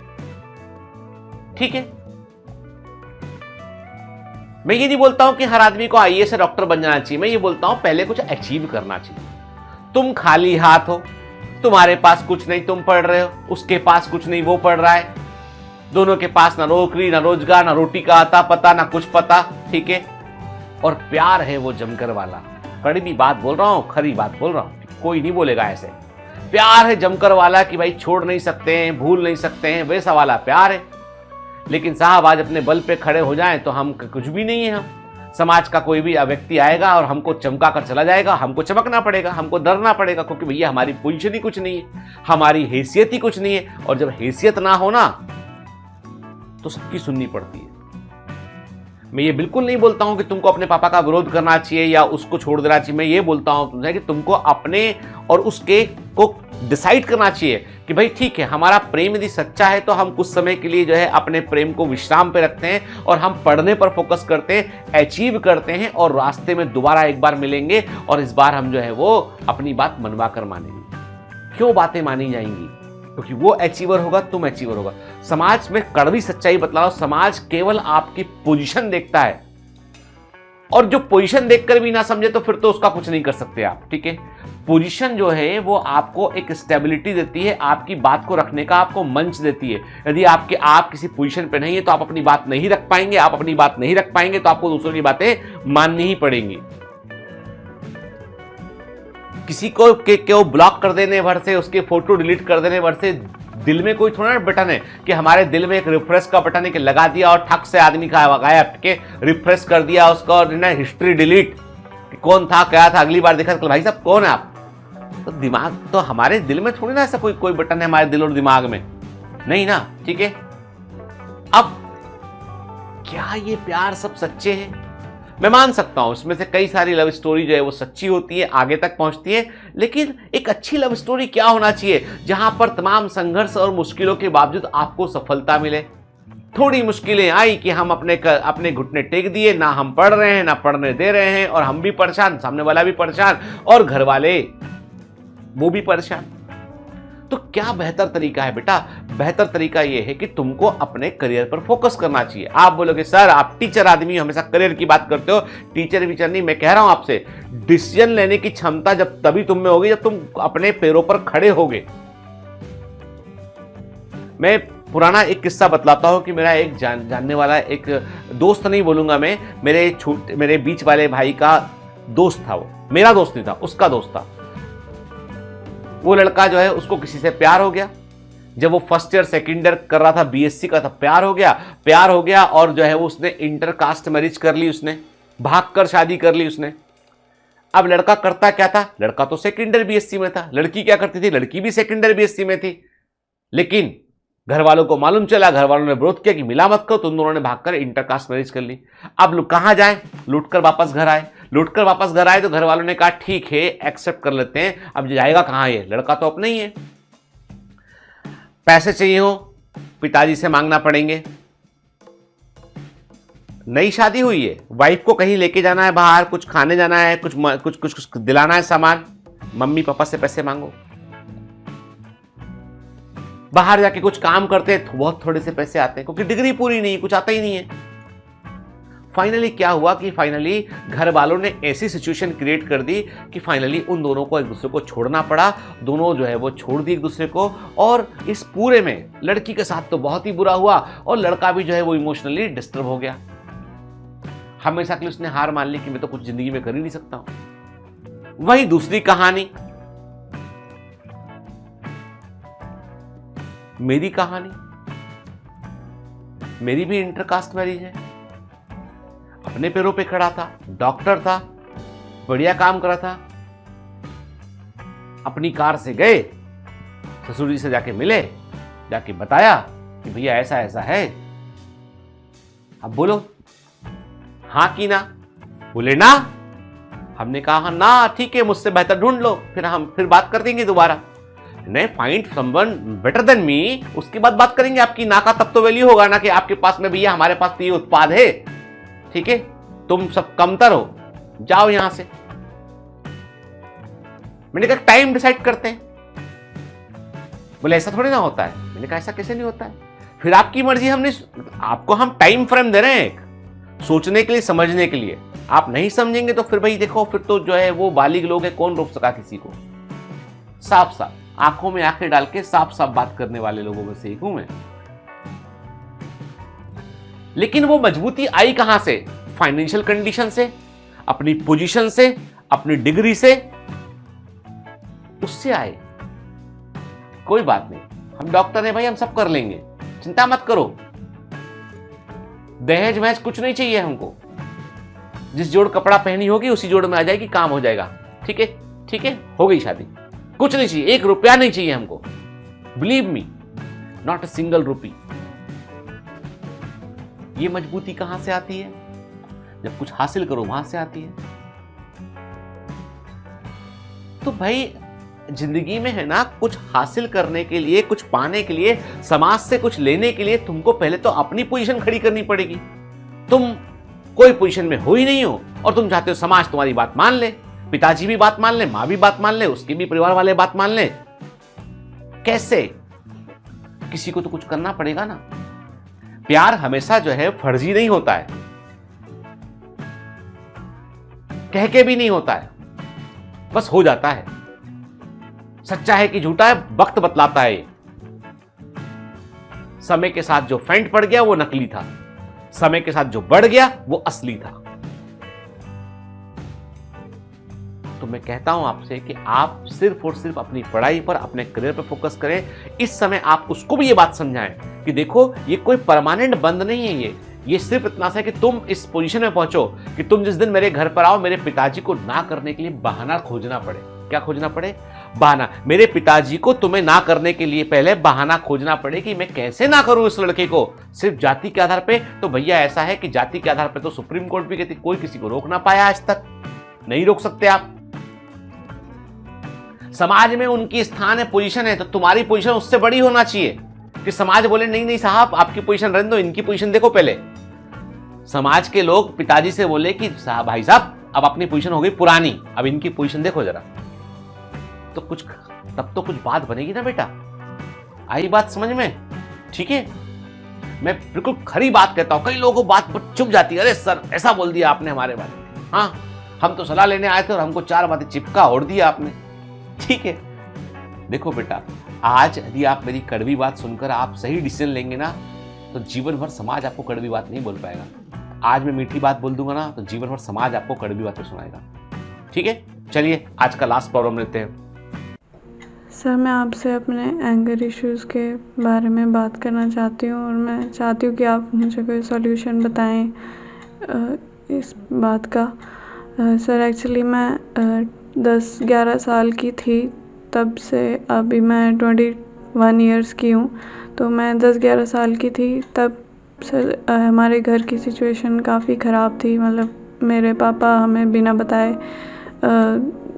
ठीक है। मैं ये नहीं बोलता हूं कि हर आदमी को आईएएस से डॉक्टर बन जाना चाहिए, मैं ये बोलता हूं पहले कुछ अचीव करना चाहिए। तुम खाली हाथ हो, तुम्हारे पास कुछ नहीं, तुम पढ़ रहे हो, उसके पास कुछ नहीं, वो पढ़ रहा है, दोनों के पास ना नौकरी ना रोजगार ना रोटी का आता पता ना कुछ पता, ठीक है। और प्यार है वो जमकर वाला, कड़वी बात बोल रहा हूं, खरी बात बोल रहा हूं, कोई नहीं बोलेगा ऐसे। प्यार है जमकर वाला कि भाई छोड़ नहीं सकते हैं, भूल नहीं सकते हैं, वैसा वाला प्यार है। लेकिन साहब आज अपने बल पे खड़े हो जाएं तो हम कुछ भी नहीं है। हम समाज का कोई भी व्यक्ति आएगा और हमको चमका कर चला जाएगा, हमको चमकना पड़ेगा, हमको डरना पड़ेगा, क्योंकि भैया हमारी पोजीशन ही कुछ नहीं है, हमारी हैसियत ही कुछ नहीं है। और जब हैसियत ना हो ना तो सबकी सुननी पड़ती है। मैं ये बिल्कुल नहीं बोलता हूं कि तुमको अपने पापा का विरोध करना चाहिए या उसको छोड़ देना चाहिए, मैं ये बोलता हूं तुमसे कि तुमको अपने और उसके को डिसाइड करना चाहिए कि भाई ठीक है, हमारा प्रेम यदि सच्चा है तो हम कुछ समय के लिए जो है अपने प्रेम को विश्राम पे रखते हैं और हम पढ़ने पर फोकस करते हैं, अचीव करते हैं, और रास्ते में दोबारा एक बार मिलेंगे और इस बार हम जो है वो अपनी बात मनवा कर मानेंगे। क्यों बातें मानी जाएंगी? क्योंकि वो अचीवर होगा, तुम अचीवर होगा। समाज में कड़वी सच्चाई बतला रहा हूं, समाज केवल आपकी पोजीशन देखता है, और जो पोजीशन देखकर भी ना समझे तो फिर तो उसका कुछ नहीं कर सकते आप, ठीक है। पोजीशन जो है वो आपको एक स्टेबिलिटी देती है, आपकी बात को रखने का आपको मंच देती है। यदि आप किसी पोजीशन पे नहीं है तो आप अपनी बात नहीं रख पाएंगे, आप अपनी बात नहीं रख पाएंगे तो आपको दूसरों की बातें माननी ही पड़ेंगी। किसी को ब्लॉक कर देने भर से, उसके फोटो डिलीट कर देने भर से दिल में कोई थोड़ा ना बटन है कि हमारे दिल में एक रिफ्रेश का बटन है कि लगा दिया और ठक से आदमी का गायब के रिफ्रेश कर दिया उसका और हिस्ट्री डिलीट, कौन था क्या था, अगली बार देखा तो भाई साहब कौन है आप। तो दिमाग तो हमारे दिल में थोड़ी ना ऐसा कोई बटन है हमारे दिल और दिमाग में, नहीं ना, ठीक है। अब क्या ये प्यार सब सच्चे हैं? मैं मान सकता हूं इसमें से कई सारी लव स्टोरी जो है वो सच्ची होती है, आगे तक पहुंचती है, लेकिन एक अच्छी लव स्टोरी क्या होना चाहिए जहां पर तमाम संघर्ष और मुश्किलों के बावजूद आपको सफलता मिले। थोड़ी मुश्किलें आई कि हम अपने घुटने टेक दिए, ना हम पढ़ रहे हैं ना पढ़ने दे रहे हैं, और हम भी परेशान, सामने वाला भी परेशान, और घर वाले वो भी परेशान। तो क्या बेहतर तरीका है बेटा? बेहतर तरीका यह है कि तुमको अपने करियर पर फोकस करना चाहिए। आप बोलोगे सर आप टीचर आदमी हो, हमेशा करियर की बात करते हो, टीचर विचर नहीं। मैं कह रहा हूं आपसे, डिसीजन लेने की क्षमता जब तभी तुम में होगी जब तुम अपने पैरों पर खड़े होगे। मैं पुराना एक किस्सा बतलाता हूं कि मेरा एक जानने वाला, एक दोस्त नहीं बोलूंगा मैं, मेरे बीच वाले भाई का दोस्त था। वो मेरा दोस्त नहीं था, उसका दोस्त था। वो लड़का जो है उसको किसी से प्यार हो गया, जब वो फर्स्ट ईयर सेकेंड ईयर कर रहा था, बीएससी का था, प्यार हो गया और जो है वो उसने इंटरकास्ट मैरिज कर ली, उसने भागकर शादी कर ली उसने। अब लड़का करता क्या था? लड़का तो सेकेंड ईयर बीएससी में था, लड़की क्या करती थी? लड़की भी सेकेंड ईयर बीएससी में थी, लेकिन घर वालों को मालूम चला, घर वालों ने विरोध किया कि मिला मत करो, तो उन दोनों ने भागकर इंटरकास्ट मैरिज कर ली। अब लोग कहां जाए? लूटकर वापस घर आए तो घर वालों ने कहा ठीक है एक्सेप्ट कर लेते हैं। अब जाएगा कहां? ये लड़का तो अपना ही है, पैसे चाहिए हो पिताजी से मांगना पड़ेंगे। नई शादी हुई है, वाइफ को कहीं लेके जाना है, बाहर कुछ खाने जाना है, कुछ दिलाना है सामान, मम्मी पापा से पैसे मांगो। बाहर जाके कुछ काम करते हैं तो बहुत थोड़े से पैसे आते हैं, क्योंकि डिग्री पूरी नहीं, कुछ आता ही नहीं है। फाइनली क्या हुआ कि फाइनली घर वालों ने ऐसी सिचुएशन क्रिएट कर दी कि फाइनली उन दोनों को एक दूसरे को छोड़ना पड़ा। दोनों जो है वो छोड़ दी एक दूसरे को, और इस पूरे में लड़की के साथ तो बहुत ही बुरा हुआ और लड़का भी जो है वो इमोशनली डिस्टर्ब हो गया। हमेशा के लिए उसने हार मान ली कि मैं तो कुछ जिंदगी में कर ही नहीं सकता हूं। वही दूसरी कहानी, मेरी कहानी, मेरी भी इंटरकास्ट मैरिज है, अपने पैरों पे खड़ा था, डॉक्टर था, बढ़िया काम कर रहा था, अपनी कार से गए, ससुर जी से जाके मिले, जाके बताया कि भैया ऐसा ऐसा है। अब बोलो हाँ की ना? बोले ना। हमने कहा ना ठीक है, मुझसे बेहतर ढूंढ लो, फिर बात कर देंगे दोबारा। नहीं, find someone better than me, उसके बाद बात करेंगे आपकी ना का। तब तो वैल्यू होगा ना कि आपके पास में भैया हमारे पास तो ये उत्पाद है, ठीक है, तुम सब कमतर हो, जाओ यहां से। मैंने कहा टाइम डिसाइड करते हैं। बोले ऐसा थोड़ी ना होता है। मैंने कहा ऐसा कैसे नहीं होता है? फिर आपकी मर्जी, आपको हम टाइम फ्रेम दे रहे हैं एक सोचने के लिए, समझने के लिए। आप नहीं समझेंगे तो फिर भाई देखो, फिर तो जो है वो बालिग लोग है, कौन रोक सका किसी को। साफ साफ आंखों में आंखें डाल के साफ साफ बात करने वाले लोगों में से एक हूं मैं। लेकिन वो मजबूती आई कहां से? फाइनेंशियल कंडीशन से, अपनी पोजीशन से, अपनी डिग्री से, उससे आए। कोई बात नहीं, हम डॉक्टर हैं भाई, हम सब कर लेंगे, चिंता मत करो। दहेज वहेज कुछ नहीं चाहिए हमको। जिस जोड़ कपड़ा पहनी होगी उसी जोड़ में आ जाएगी, काम हो जाएगा। ठीक है, ठीक है, हो गई शादी। कुछ नहीं चाहिए, 1 रुपया नहीं चाहिए हमको। Believe me, not a single rupee. ये मजबूती कहां से आती है? जब कुछ हासिल करो वहां से आती है। तो भाई जिंदगी में है ना, कुछ हासिल करने के लिए, कुछ पाने के लिए, समाज से कुछ लेने के लिए तुमको पहले तो अपनी पोजीशन खड़ी करनी पड़ेगी। तुम कोई पोजीशन में हो ही नहीं हो और तुम चाहते हो समाज तुम्हारी बात मान ले, पिताजी भी बात मान ले, मां भी बात मान ले, उसके भी परिवार वाले बात मान ले। कैसे? किसी को तो कुछ करना पड़ेगा ना। प्यार हमेशा जो है फर्जी नहीं होता है, कह के भी नहीं होता है, बस हो जाता है। सच्चा है कि झूठा है वक्त बतलाता है। समय के साथ जो फेंट पड़ गया वो नकली था, समय के साथ जो बढ़ गया वो असली था। तो मैं कहता हूं आपसे कि आप सिर्फ और सिर्फ अपनी पढ़ाई पर, अपने करियर पर फोकस करें। इस समय आप उसको भी ये बात समझाएं कि देखो ये कोई परमानेंट बंद नहीं है, ये सिर्फ इतना सा है कि तुम इस पोजीशन में पहुंचो कि तुम जिस दिन मेरे घर पर आओ, मेरे पिताजी को ना करने के लिए बहाना खोजना पड़े। क्या खोजना पड़े? बहाना। मेरे पिताजी को तुम्हें ना करने के लिए पहले बहाना खोजना पड़े कि मैं कैसे ना करूं इस लड़के को, सिर्फ जाति के आधार पे। तो भैया ऐसा है कि जाति के आधार पे तो सुप्रीम कोर्ट भी कहती, कोई किसी को रोक ना पाया आज तक, नहीं रोक सकते आप। समाज में उनकी स्थान है, पोजीशन है, तो तुम्हारी पोजीशन उससे बड़ी होना चाहिए कि समाज बोले नहीं नहीं साहब आपकी पोजीशन रहने दो, इनकी पोजीशन देखो पहले। समाज के लोग पिताजी से बोले कि साहब भाई साहब अब अपनी पोजीशन हो गई पुरानी, अब इनकी पोजीशन देखो जरा, तो कुछ तब तो कुछ बात बनेगी ना बेटा। आई बात समझ में? ठीक है, मैं बिल्कुल खरी बात कहता हूं। कई लोगों को बात पर चुप जाती है, अरे सर ऐसा बोल दिया आपने हमारे बारे में। हाँ, हम तो सलाह लेने आए थे और हमको 4 बातें चिपका ओढ़ दिया आपने। ठीक है, देखो बेटा, आज यदि आप मेरी कड़वी बात सुनकर आप सही डिसीजन लेंगे ना, तो जीवन भर समाज आपको कड़वी बात नहीं बोल पाएगा। आज मैं मीठी बात बोल दूंगा ना, तो जीवन भर समाज आपको कड़वी बातें सुनाएगा। ठीक है, चलिए आज का लास्ट प्रॉब्लम लेते हैं। सर, मैं आपसे अपने एंगर इश्यूज़ के बारे में बात करना चाहती हूँ और मैं चाहती हूँ कि आप मुझे कोई सॉल्यूशन बताएं इस बात का। सर, एक्चुअली मैं 10-11 साल की थी, तब से अभी मैं 21 ईयर्स की हूँ। तो मैं 10-11 साल की थी तब सर हमारे घर की सिचुएशन काफ़ी ख़राब थी। मतलब मेरे पापा हमें बिना बताए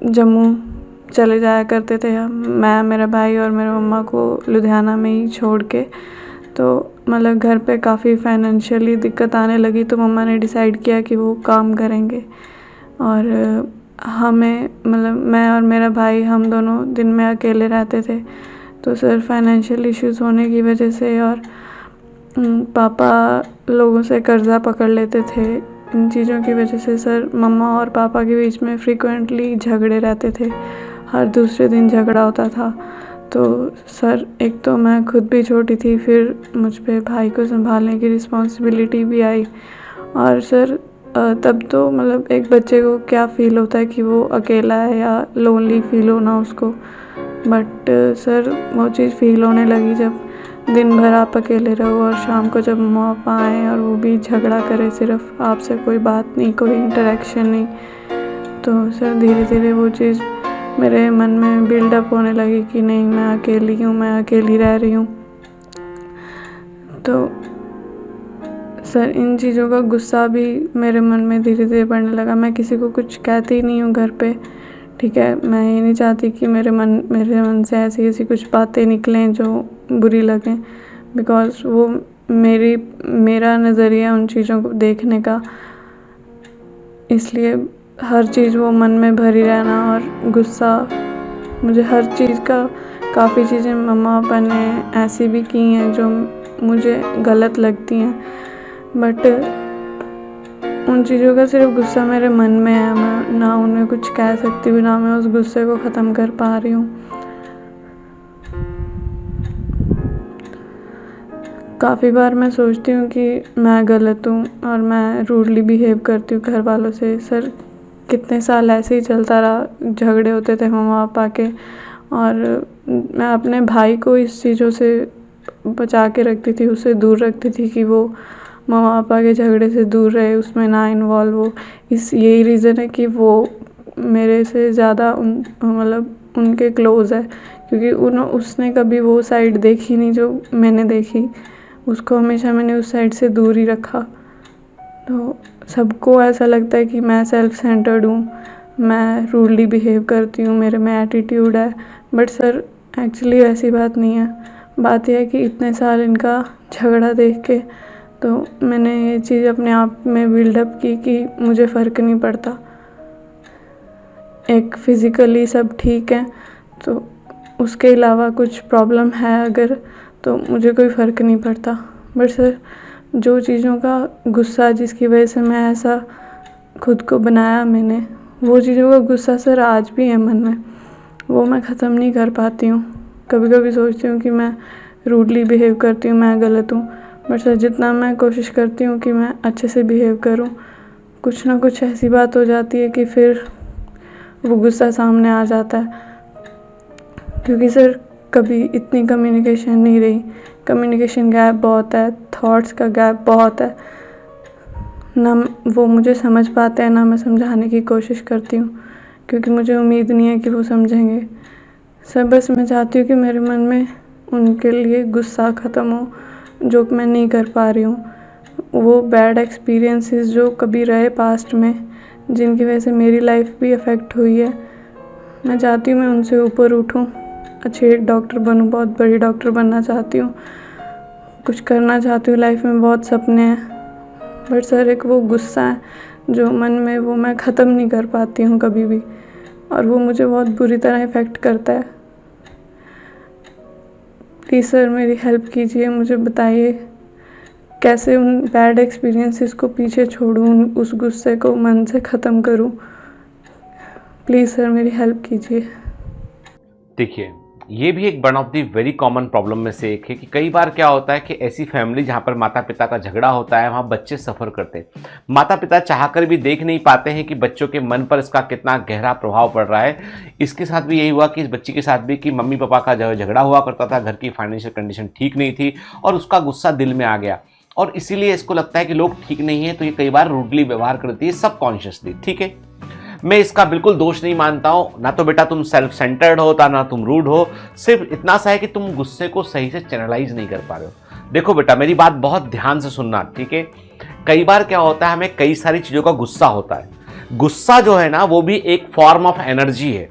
जम्मू चले जाया करते थे। मैं, मेरा भाई और मेरे मम्मा को लुधियाना में ही छोड़ के। तो मतलब घर पे काफ़ी फाइनेंशियली दिक्कत आने लगी, तो मम्मा ने डिसाइड किया कि वो काम करेंगे और हमें, मतलब मैं और मेरा भाई, हम दोनों दिन में अकेले रहते थे। तो सर फाइनेंशियल इश्यूज़ होने की वजह से और पापा लोगों से कर्ज़ा पकड़ लेते थे, इन चीज़ों की वजह से सर मम्मा और पापा के बीच में फ्रीक्वेंटली झगड़े रहते थे। हर दूसरे दिन झगड़ा होता था। तो सर एक तो मैं खुद भी छोटी थी, फिर मुझ पे भाई को संभालने की रिस्पॉन्सिबिलिटी भी आई। और सर तब तो मतलब एक बच्चे को क्या फ़ील होता है कि वो अकेला है या लोनली फ़ील होना उसको। बट सर वो चीज़ फ़ील होने लगी जब दिन भर आप अकेले रहो और शाम को जब मम्मा पापा आएँ और वो भी झगड़ा करे, सिर्फ आपसे कोई बात नहीं, कोई इंटरेक्शन नहीं। तो सर धीरे धीरे वो चीज़ मेरे मन में बिल्डअप होने लगी कि नहीं, मैं अकेली हूँ, मैं अकेली रह रही हूँ। तो सर इन चीज़ों का गुस्सा भी मेरे मन में धीरे धीरे बढ़ने लगा। मैं किसी को कुछ कहती ही नहीं हूँ घर पे, ठीक है। मैं ये नहीं चाहती कि मेरे मन से ऐसी ऐसी कुछ बातें निकलें जो बुरी लगें, बिकॉज़ वो मेरा नज़रिया उन चीज़ों को देखने का, इसलिए हर चीज़ वो मन में भरी रहना और गुस्सा, मुझे हर चीज़ का, काफ़ी चीज़ें मम्मा पापा ने ऐसी भी की हैं जो मुझे गलत लगती हैं, बट उन चीज़ों का सिर्फ गुस्सा मेरे मन में है। मैं ना उन्हें कुछ कह सकती हूँ, ना मैं उस गुस्से को ख़त्म कर पा रही हूँ। काफ़ी बार मैं सोचती हूँ कि मैं गलत हूँ और मैं रूडली बिहेव करती हूँ घर वालों से। सर कितने साल ऐसे ही चलता रहा, झगड़े होते थे मम्मा पापा के, और मैं अपने भाई को इस चीज़ों से बचा के रखती थी, उससे दूर रखती थी कि वो मम्मा पापा के झगड़े से दूर रहे, उसमें ना इन्वॉल्व हो। यही रीज़न है कि वो मेरे से ज़्यादा मतलब उनके क्लोज़ है, क्योंकि उसने कभी वो साइड देखी नहीं जो मैंने देखी। उसको हमेशा मैंने उस साइड से दूर ही रखा। तो सबको ऐसा लगता है कि मैं सेल्फ सेंटर्ड हूँ, मैं रूडली बिहेव करती हूँ, मेरे में एटीट्यूड है, बट सर एक्चुअली ऐसी बात नहीं है। बात यह है कि इतने साल इनका झगड़ा देख के तो मैंने ये चीज़ अपने आप में बिल्डअप की कि मुझे फ़र्क नहीं पड़ता। एक फिज़िकली सब ठीक है, तो उसके अलावा कुछ प्रॉब्लम है अगर, तो मुझे कोई फ़र्क नहीं पड़ता। बट सर जो चीज़ों का गुस्सा, जिसकी वजह से मैं ऐसा खुद को बनाया मैंने, वो चीज़ों का गुस्सा सर आज भी है मन में, वो मैं ख़त्म नहीं कर पाती हूँ। कभी कभी सोचती हूँ कि मैं रूडली बिहेव करती हूँ, मैं गलत हूँ, बट सर जितना मैं कोशिश करती हूँ कि मैं अच्छे से बिहेव करूँ, कुछ ना कुछ ऐसी बात हो जाती है कि फिर वो गुस्सा सामने आ जाता है। क्योंकि सर कभी इतनी कम्युनिकेशन नहीं रही, कम्युनिकेशन गैप बहुत है, थॉट्स का गैप बहुत है, ना वो मुझे समझ पाते हैं, ना मैं समझाने की कोशिश करती हूँ, क्योंकि मुझे उम्मीद नहीं है कि वो समझेंगे। सर बस मैं चाहती हूँ कि मेरे मन में उनके लिए गुस्सा ख़त्म हो, जो मैं नहीं कर पा रही हूँ। वो बैड एक्सपीरियंसेस जो कभी रहे पास्ट में, जिनकी वजह से मेरी लाइफ भी अफेक्ट हुई है, मैं चाहती हूँ मैं उनसे ऊपर उठूँ, अच्छी एक डॉक्टर बनूँ, बहुत बड़ी डॉक्टर बनना चाहती हूँ, कुछ करना चाहती हूँ लाइफ में, बहुत सपने हैं, बट सर एक वो गुस्सा है जो मन में, वो मैं ख़त्म नहीं कर पाती हूँ कभी भी, और वो मुझे बहुत बुरी तरह इफ़ेक्ट करता है। प्लीज़ सर मेरी हेल्प कीजिए, मुझे बताइए कैसे उन बैड एक्सपीरियंसेस को पीछे छोड़ूं, उस गुस्से को मन से ख़त्म करूं। प्लीज़ सर मेरी हेल्प कीजिए। देखिए, ये भी एक one of the very common problem में से एक है कि कई बार क्या होता है कि ऐसी फैमिली जहाँ पर माता पिता का झगड़ा होता है, वहाँ बच्चे सफ़र करते हैं। माता पिता चाहकर भी देख नहीं पाते हैं कि बच्चों के मन पर इसका कितना गहरा प्रभाव पड़ रहा है। इसके साथ भी यही हुआ कि इस बच्ची के साथ भी कि मम्मी पापा का झगड़ा हुआ करता था, घर की फाइनेंशियल कंडीशन ठीक नहीं थी और उसका गुस्सा दिल में आ गया, और इसीलिए इसको लगता है कि लोग ठीक नहीं है, तो ये कई बार रूडली व्यवहार करती है सबकॉन्शियसली। ठीक है, मैं इसका बिल्कुल दोष नहीं मानता हूं, ना तो बेटा तुम सेल्फ सेंटर्ड हो, ना तुम रूड हो, सिर्फ इतना सा है कि तुम गुस्से को सही से चैनलाइज नहीं कर पा रहे हो। देखो बेटा, मेरी बात बहुत ध्यान से सुनना, ठीक है। कई बार क्या होता है, हमें कई सारी चीज़ों का गुस्सा होता है। गुस्सा जो है ना, वो भी एक फॉर्म ऑफ एनर्जी है,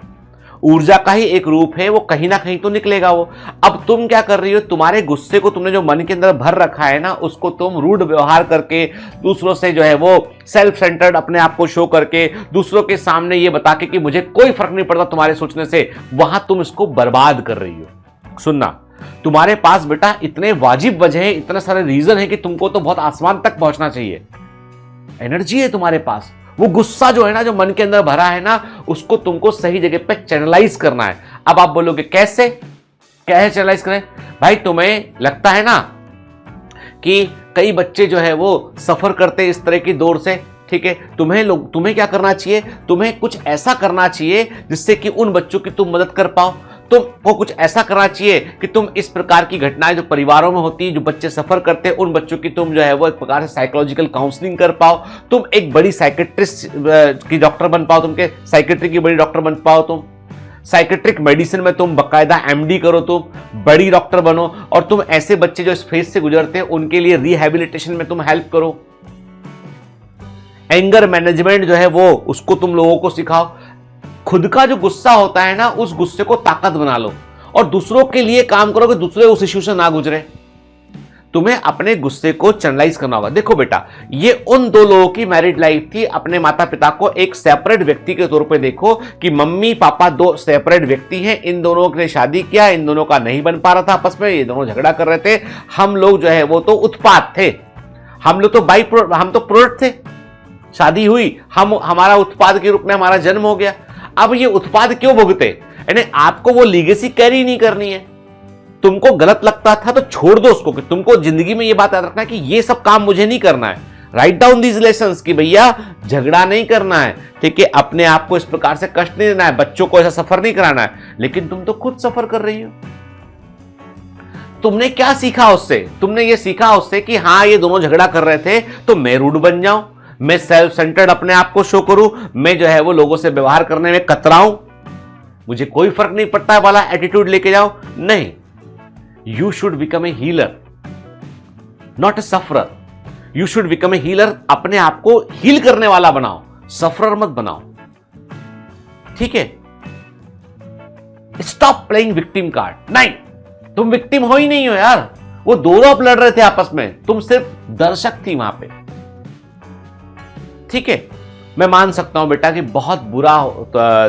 ऊर्जा का ही एक रूप है, वो कहीं ना कहीं तो निकलेगा वो। अब तुम क्या कर रही हो, तुम्हारे गुस्से को तुमने जो मन के अंदर भर रखा है ना, उसको तुम रूड व्यवहार करके, दूसरों से जो है वो सेल्फ सेंटर्ड अपने आप को शो करके, दूसरों के सामने ये बता के कि मुझे कोई फर्क नहीं पड़ता तुम्हारे सोचने से, वहां तुम इसको बर्बाद कर रही हो। सुनना, तुम्हारे पास बेटा इतने वाजिब वजह है, इतने सारे रीजन है कि तुमको तो बहुत आसमान तक पहुंचना चाहिए। एनर्जी है तुम्हारे पास, वो गुस्सा जो है ना, जो मन के अंदर भरा है ना, उसको तुमको सही जगह पे चैनलाइज करना है। अब आप बोलोगे कैसे, कैसे चैनलाइज करें? भाई तुम्हें लगता है ना कि कई बच्चे जो है वो सफर करते इस तरह की दौर से, ठीक है, तुम्हें क्या करना चाहिए, तुम्हें कुछ ऐसा करना चाहिए जिससे कि उन बच्चों की तुम मदद कर पाओ। तुमको कुछ ऐसा करना चाहिए कि तुम इस प्रकार की घटनाएं जो परिवारों में होती है, जो बच्चे सफर करते हैं, उन बच्चों की तुम जो है वो एक प्रकार से साइकोलॉजिकल काउंसलिंग कर पाओ, तुम एक बड़ी साइकेट्रिस्ट की डॉक्टर बन पाओ, तुमके साइकेट्री की बड़ी डॉक्टर बन पाओ तुम। साइकेट्रिक मेडिसिन में तुम बकायदा एमडी करो, तुम बड़ी डॉक्टर बनो, और तुम ऐसे बच्चे जो इस फेज से गुजरते हैं उनके लिए रिहैबिलिटेशन में तुम हेल्प करो। एंगर मैनेजमेंट जो है वो उसको तुम लोगों को सिखाओ। खुद का जो गुस्सा होता है ना, उस गुस्से को ताकत बना लो और दूसरों के लिए काम करो कि दूसरे उस इश्यू से ना गुजरे। तुम्हें अपने गुस्से को चैनलाइज करना होगा। देखो बेटा, ये उन दो लोगों की मैरिड लाइफ थी। अपने माता पिता को एक सेपरेट व्यक्ति के तौर पे देखो कि मम्मी पापा दो सेपरेट व्यक्ति हैं, इन दोनों ने शादी किया, इन दोनों का नहीं बन पा रहा था आपस में, ये दोनों झगड़ा कर रहे थे। हम लोग जो है वो तो उत्पाद थे, हम लोग तो हम तो प्रोडक्ट थे। शादी हुई, हमारा उत्पाद के रूप में हमारा जन्म हो गया। अब ये उत्पाद क्यों भुगते? यानी आपको वो लीगेसी कैरी नहीं करनी है। तुमको गलत लगता था तो छोड़ दो उसको, कि तुमको जिंदगी में ये बात याद रखना है कि ये सब काम मुझे नहीं करना है। राइट डाउन दीज लेसन्स कि भैया झगड़ा नहीं करना है, ठीक है, अपने आप को इस प्रकार से कष्ट नहीं देना है, बच्चों को ऐसा सफर नहीं कराना है। लेकिन तुम तो खुद सफर कर रही हो। तुमने क्या सीखा उससे? तुमने ये सीखा उससे कि हाँ ये दोनों झगड़ा कर रहे थे तो मैं रूड बन जाऊं, मैं सेल्फ सेंटर्ड अपने आप को शो करूं, मैं जो है वो लोगों से व्यवहार करने में कतराऊं, मुझे कोई फर्क नहीं पड़ता है वाला एटीट्यूड लेके जाओ। नहीं, you should become a healer, not a sufferer. You should become a healer. अपने आप को हील करने वाला बनाओ, सफरर मत बनाओ, ठीक है। Stop playing victim card. नहीं, तुम विक्टिम हो ही नहीं हो यार, वो दोनों अब लड़ रहे थे आपस में, तुम सिर्फ दर्शक थी वहां पे, ठीक है। मैं मान सकता हूं बेटा कि बहुत बुरा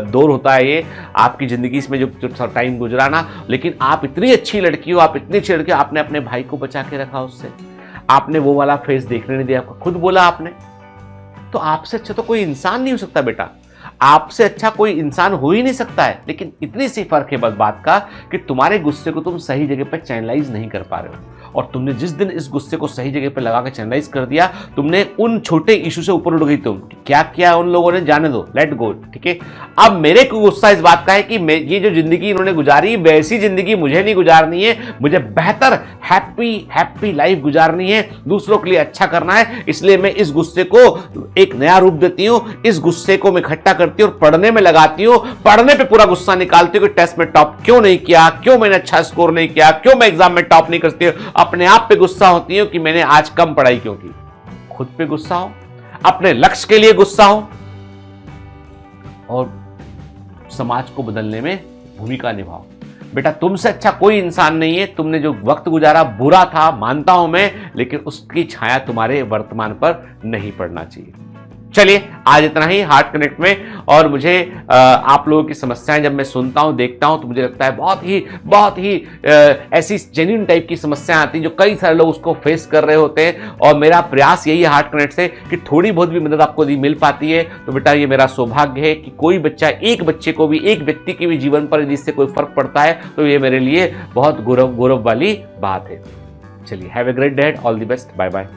दौर होता है ये आपकी जिंदगी इसमें जो टाइम गुजराना, लेकिन आप इतनी अच्छी लड़की हो, आप इतनी अच्छी लड़की हो, आपने अपने भाई को बचा के रखा उससे, आपने वो वाला फेस देखने नहीं दिया, खुद बोला आपने। तो आपसे अच्छा तो कोई इंसान नहीं हो सकता बेटा, आपसे अच्छा कोई इंसान हो ही नहीं सकता है। लेकिन इतनी सी फर्क है बस बात का कि तुम्हारे गुस्से को तुम सही जगह पर चैनलाइज नहीं कर पा रहे हो, और तुमने जिस दिन इस गुस्से को सही जगह पर लगा के चैनलाइज कर दिया, तुमने उन छोटे इशू से ऊपर उठ गई। तुम क्या किया उन लोगों ने, जाने दो, लेट गो, ठीक है। अब मेरे को गुस्सा इस बात का है कि ये जो जिंदगी इन्होंने गुजारी, वैसी जिंदगी मुझे नहीं गुजारनी है। मुझे बेहतर हैप्पी लाइफ गुजारनी है, दूसरों के लिए अच्छा करना है। इसलिए मैं इस गुस्से को एक नया रूप देती हूं, इस गुस्से को मैं इकट्ठा करती हूँ और पढ़ने में लगाती हूँ, पढ़ने पे पूरा गुस्सा निकालती हूँ कि टेस्ट में टॉप क्यों नहीं किया, क्यों मैंने अच्छा स्कोर नहीं किया, क्यों मैं एग्जाम में टॉप नहीं करती हूँ। अपने आप पे गुस्सा होती हूँ कि मैंने आज कम पढ़ाई क्यों की। खुद पे गुस्सा हो, अपने लक्ष्य के लिए गुस्सा हो, और समाज को बदलने में भूमिका निभाओ। बेटा तुमसे अच्छा कोई इंसान नहीं है। तुमने जो वक्त गुजारा बुरा था, मानता हूं मैं, लेकिन उसकी छाया तुम्हारे वर्तमान पर नहीं पड़ना चाहिए। चलिए आज इतना ही हार्ट कनेक्ट में। और मुझे आप लोगों की समस्याएं जब मैं सुनता हूं, देखता हूं, तो मुझे लगता है बहुत ही ऐसी जेन्युइन टाइप की समस्याएं आती हैं जो कई सारे लोग उसको फेस कर रहे होते हैं। और मेरा प्रयास यही है हार्ट कनेक्ट से कि थोड़ी बहुत भी मदद आपको मिल पाती है तो बेटा ये मेरा सौभाग्य है कि कोई बच्चा, एक बच्चे को भी, एक व्यक्ति के भी जीवन पर यदि इससे कोई फर्क पड़ता है तो ये मेरे लिए बहुत गौरव वाली बात है। चलिए, have a great day, all the best, bye bye.